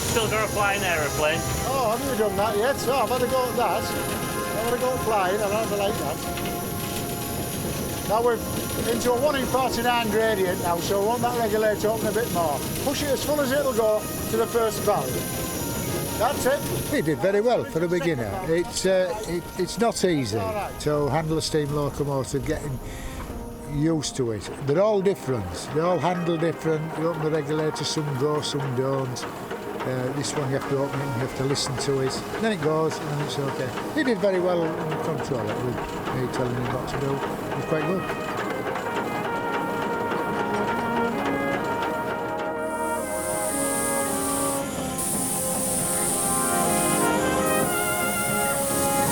Speaker 11: Still got to fly an aeroplane?
Speaker 14: Oh, haven't you done that yet? So I've had to go at that. I've had to go flying, I'll have to like that. Now we're into a 1 in 49 gradient now, so we want that regulator open a bit more. Push it as full as it'll go to the first valve. That's it.
Speaker 7: He did very well for a beginner. It's not easy to handle a steam locomotive, getting used to it. They're all different. They all handle different. You open the regulator, some go, some don't. This one you have to open it and you have to listen to it. Then it goes and it's okay. He did very well in the control it with me telling him what to do. It was quite good.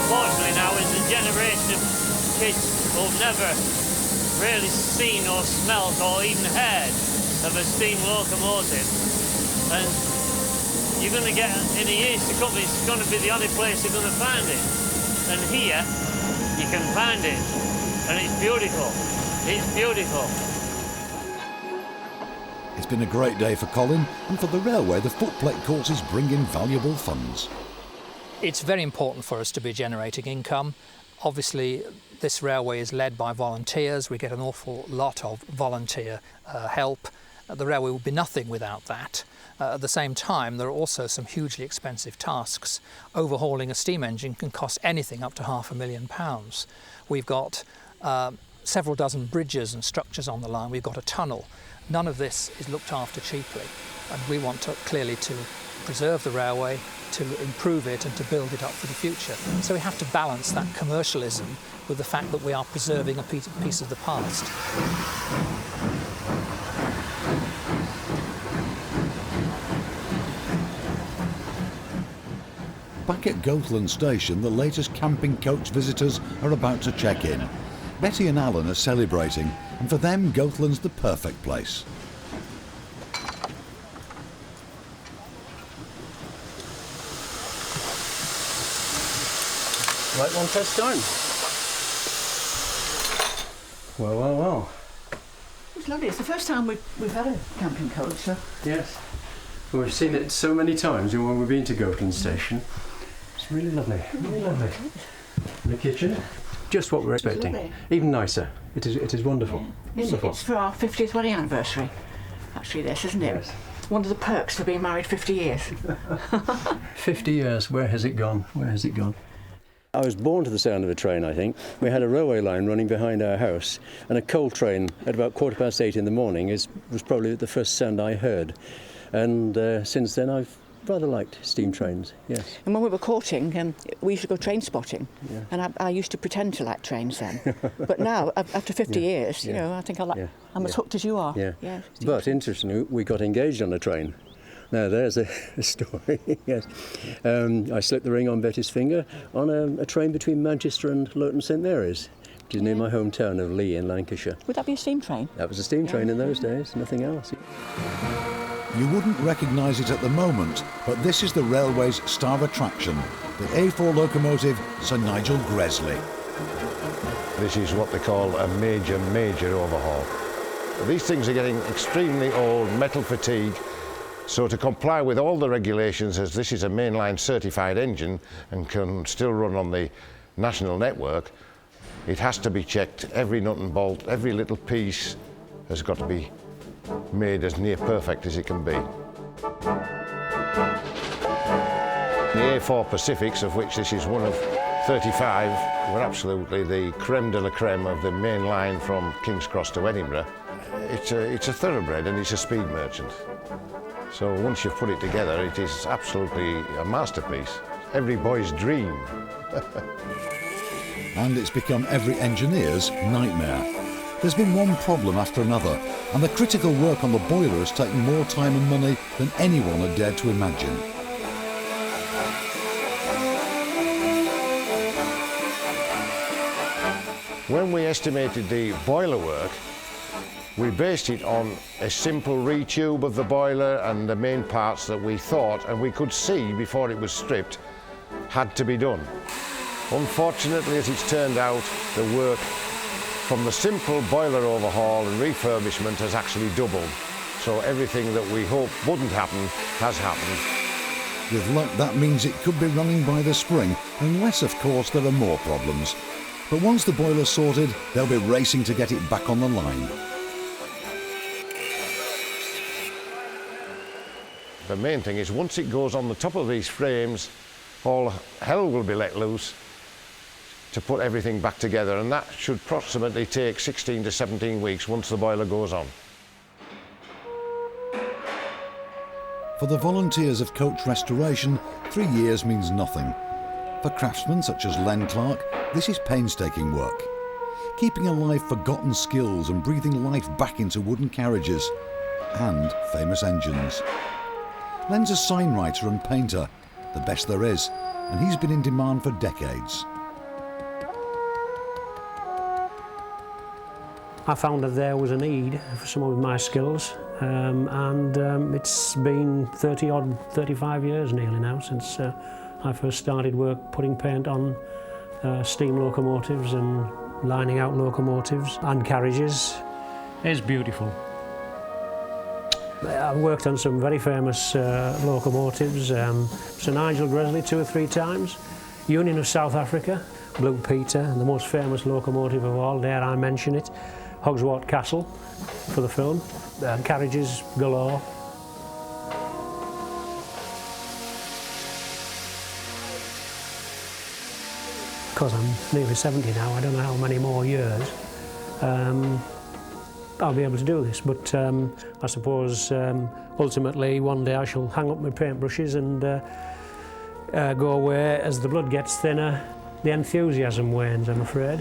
Speaker 11: Fortunately now is a generation of kids who've never really seen or smelt or even heard of a steam locomotive. And you're going to get, in the years to come, it's going to be the only place you're going to find it. And here, you can find it. And it's beautiful. It's beautiful.
Speaker 1: It's been a great day for Colin, and for the railway, the footplate courses bring in valuable funds.
Speaker 9: It's very important for us to be generating income. Obviously, this railway is led by volunteers. We get an awful lot of volunteer help. The railway would be nothing without that. At the same time, there are also some hugely expensive tasks. Overhauling a steam engine can cost anything up to £500,000. We've got several dozen bridges and structures on the line. We've got a tunnel. None of this is looked after cheaply, and we want to clearly to preserve the railway, to improve it and to build it up for the future. So we have to balance that commercialism with the fact that we are preserving a piece of the past.
Speaker 1: Back at Goathland Station, the latest camping coach visitors are about to check in. Betty and Alan are celebrating, and for them, Goathland's the perfect place.
Speaker 22: Right one first time. Well, well, well.
Speaker 4: It's lovely. It's the first time we've had a camping coach, so...
Speaker 15: Yes. Well, we've seen it so many times when we've been to Gotland Station. It's really lovely, really lovely. And the kitchen, just what we're expecting.
Speaker 4: Lovely.
Speaker 15: Even nicer. It is wonderful.
Speaker 4: Yeah.
Speaker 15: Wonderful.
Speaker 4: It's for our 50th wedding anniversary, actually, this, isn't it?
Speaker 15: Yes.
Speaker 4: One of the perks for being married 50 years.
Speaker 15: 50 years, where has it gone? Where has it gone? I was born to the sound of a train, I think. We had a railway line running behind our house, and a coal train at about 8:15 in the morning was probably the first sound I heard. And since then I've rather liked steam trains, yes.
Speaker 4: And when we were courting, we used to go train spotting,
Speaker 15: Yeah.
Speaker 4: and I used to pretend to like trains then. But now, after 50 years, you know, I think I'm as hooked as you are.
Speaker 15: Yeah.
Speaker 4: Yeah.
Speaker 15: But interestingly, we got engaged on a train. Now there's a story, yes. I slipped the ring on Betty's finger on a train between Manchester and Loughton St Mary's, which is near my hometown of Lee in Lancashire.
Speaker 4: Would that be a steam train?
Speaker 15: That was a steam train in those days, nothing else.
Speaker 1: You wouldn't recognise it at the moment, but this is the railway's star attraction, the A4 locomotive Sir Nigel Gresley.
Speaker 21: This is what they call a major overhaul. These things are getting extremely old, metal fatigue, so to comply with all the regulations, as this is a mainline certified engine and can still run on the national network, it has to be checked, every nut and bolt, every little piece has got to be made as near perfect as it can be. The A4 Pacifics, of which this is one of 35, were absolutely the creme de la creme of the main line from King's Cross to Edinburgh. It's a thoroughbred and it's a speed merchant. So once you've put it together, it is absolutely a masterpiece. Every boy's dream.
Speaker 1: And it's become every engineer's nightmare. There's been one problem after another, and the critical work on the boiler has taken more time and money than anyone had dared to imagine.
Speaker 21: When we estimated the boiler work, we based it on a simple retube of the boiler and the main parts that we thought, and we could see before it was stripped, had to be done. Unfortunately, as it's turned out, the work from the simple boiler overhaul and refurbishment has actually doubled. So everything that we hoped wouldn't happen has happened.
Speaker 1: With luck, that means it could be running by the spring, unless, of course, there are more problems. But once the boiler's sorted, they'll be racing to get it back on the line.
Speaker 21: The main thing is once it goes on the top of these frames, all hell will be let loose to put everything back together, and that should approximately take 16 to 17 weeks once the boiler goes on.
Speaker 1: For the volunteers of coach restoration, 3 years means nothing. For craftsmen such as Len Clark, this is painstaking work. Keeping alive forgotten skills and breathing life back into wooden carriages and famous engines. Len's a sign writer and painter, the best there is, and he's been in demand for decades.
Speaker 13: I found that there was a need for some of my skills, and it's been 35 years nearly now since I first started putting paint on steam locomotives and lining out locomotives and carriages. It's beautiful. I've worked on some very famous locomotives, Sir Nigel Gresley 2 or 3 times, Union of South Africa, Blue Peter, and the most famous locomotive of all, dare I mention it, Hogswart Castle for the film, carriages galore. Because I'm nearly 70 now, I don't know how many more years I'll be able to do this, but I suppose ultimately one day I shall hang up my paintbrushes and go away. As the blood gets thinner, the enthusiasm wanes, I'm afraid.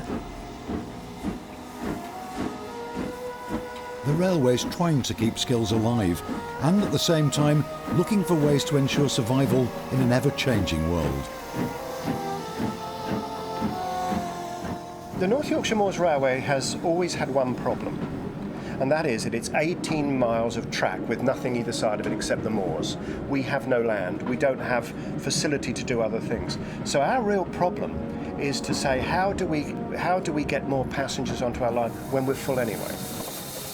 Speaker 1: The railway's trying to keep skills alive and at the same time looking for ways to ensure survival in an ever-changing world.
Speaker 26: The North Yorkshire Moors Railway has always had one problem, and that is that it's 18 miles of track with nothing either side of it except the moors. We have no land, we don't have facility to do other things. So our real problem is to say, how do we get more passengers onto our line when we're full anyway?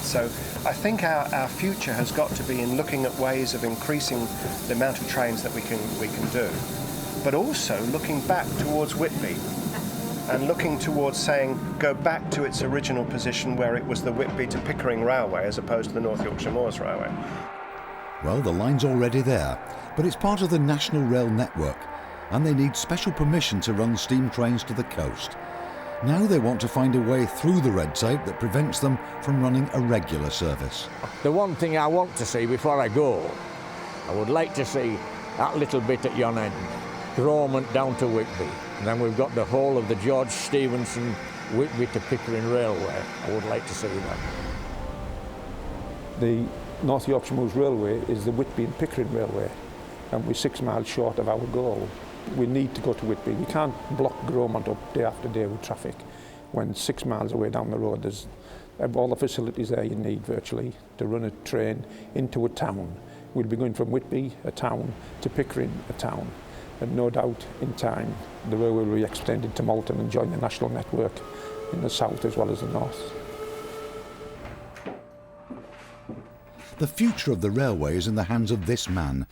Speaker 26: So I think our future has got to be in looking at ways of increasing the amount of trains that we can do, but also looking back towards Whitby and looking towards saying go back to its original position where it was the Whitby to Pickering Railway as opposed to the North Yorkshire Moors Railway.
Speaker 1: Well, the line's already there, but it's part of the National Rail Network, and they need special permission to run steam trains to the coast. Now they want to find a way through the red tape that prevents them from running a regular service.
Speaker 5: The one thing I want to see before I go, I would like to see that little bit at yon end, Gromont down to Whitby. And then we've got the whole of the George Stephenson Whitby to Pickering Railway. I would like to see that.
Speaker 8: The North Yorkshire Moors Railway is the Whitby and Pickering Railway, and we're 6 miles short of our goal. We need to go to Whitby. We can't block Gromont up day after day with traffic when 6 miles away down the road there's all the facilities there you need virtually to run a train into a town. We'll be going from Whitby, a town, to Pickering, a town. And no doubt in time the railway will be extended to Malton and join the national network in the south as well as the north.
Speaker 1: The future of the railway is in the hands of this man.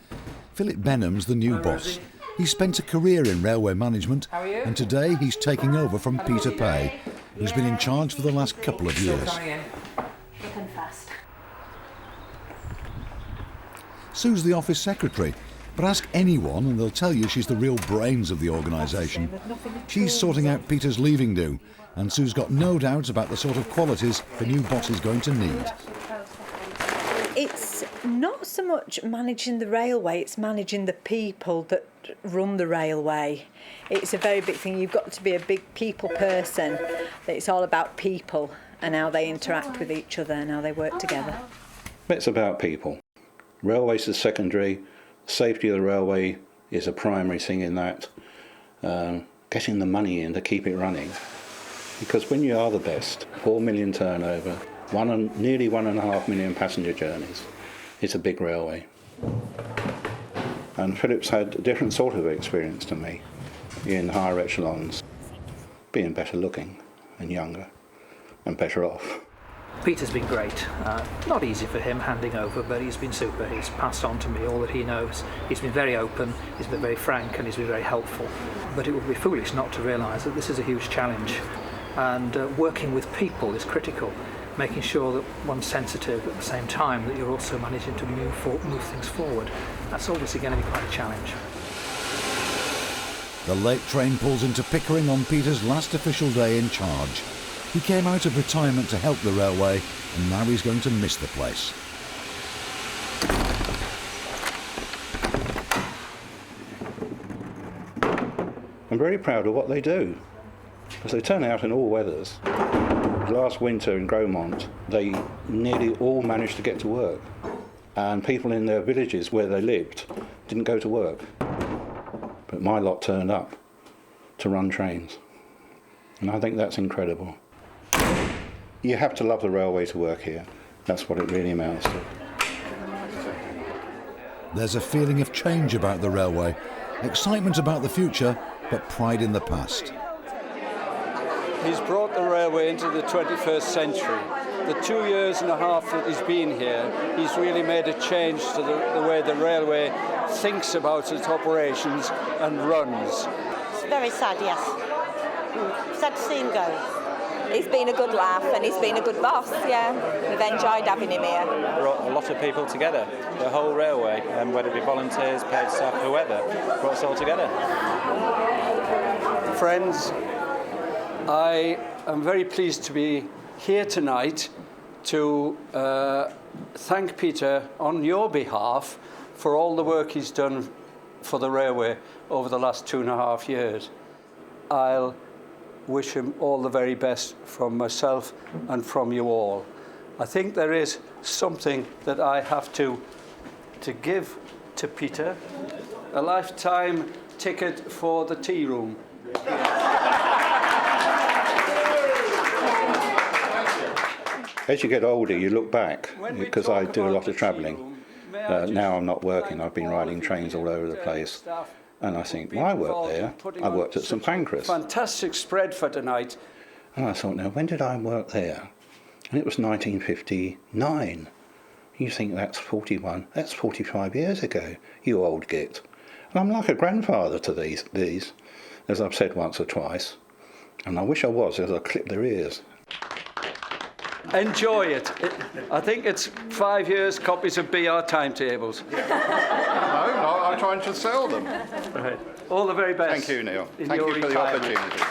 Speaker 1: Philip Benham's the new boss. He spent a career in railway management, and today he's taking over from Peter Pay, who's been in charge for the last couple of years. Sue's the office secretary, but ask anyone and they'll tell you she's the real brains of the organisation. She's sorting out Peter's leaving do, and Sue's got no doubts about the sort of qualities the new boss is going to need.
Speaker 10: It's not so much managing the railway, it's managing the people that run the railway. It's a very big thing. You've got to be a big people person. It's all about people and how they interact with each other and how they work together.
Speaker 18: It's about people. Railways is secondary. Safety of the railway is a primary thing in that. Getting the money in to keep it running. Because when you are the best, 4 million turnover, nearly 1.5 million passenger journeys, it's a big railway. And Philip's had a different sort of experience to me in higher echelons, being better looking and younger and better off.
Speaker 9: Peter's been great. Not easy for him handing over, but he's been super. He's passed on to me all that he knows. He's been very open, he's been very frank, and he's been very helpful. But it would be foolish not to realise that this is a huge challenge, and working with people is critical. Making sure that one's sensitive at the same time that you're also managing to move things forward. That's obviously going to be quite a challenge.
Speaker 1: The late train pulls into Pickering on Peter's last official day in charge. He came out of retirement to help the railway, and now he's going to miss the place.
Speaker 18: I'm very proud of what they do, because they turn out in all weathers. Last winter in Gromont, they nearly all managed to get to work, and people in their villages where they lived didn't go to work. But my lot turned up to run trains, and I think that's incredible. You have to love the railway to work here. That's what it really amounts to.
Speaker 1: There's a feeling of change about the railway, excitement about the future, but pride in the past.
Speaker 22: He's brought the railway into the 21st century. The 2.5 years that he's been here, he's really made a change to the way the railway thinks about its operations and runs.
Speaker 23: It's very sad, yes. Sad to see him go.
Speaker 24: He's been a good laugh and he's been a good boss, yeah. We've enjoyed having him here.
Speaker 27: Brought a lot of people together, the whole railway, and whether it be volunteers, paid staff, whoever, brought us all together.
Speaker 13: Friends, I am very pleased to be here tonight to thank Peter on your behalf for all the work he's done for the railway over the last 2.5 years. I'll wish him all the very best from myself and from you all. I think there is something that I have to give to Peter, a lifetime ticket for the tea room.
Speaker 18: As you get older, you look back, because I do a lot of travelling. Now I'm not working, I've been riding trains all over the place. And I think, well, I worked there. I worked at St Pancras.
Speaker 13: Fantastic spread for tonight.
Speaker 18: And I thought, now, when did I work there? And it was 1959. You think that's 41, that's 45 years ago, you old git. And I'm like a grandfather to these, as I've said once or twice. And I wish I was, as I clip their ears.
Speaker 22: Enjoy it. I think it's 5 years copies of BR timetables.
Speaker 18: No, I'm trying to sell them.
Speaker 22: Right. All the very best.
Speaker 18: Thank you, Neil.
Speaker 22: In
Speaker 18: Thank
Speaker 22: your
Speaker 18: you for the
Speaker 22: retirement.
Speaker 18: opportunity.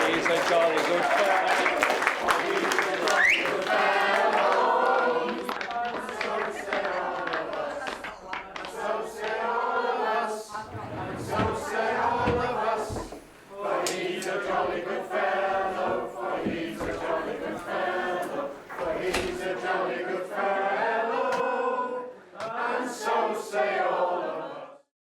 Speaker 22: He's a jolly good fellow.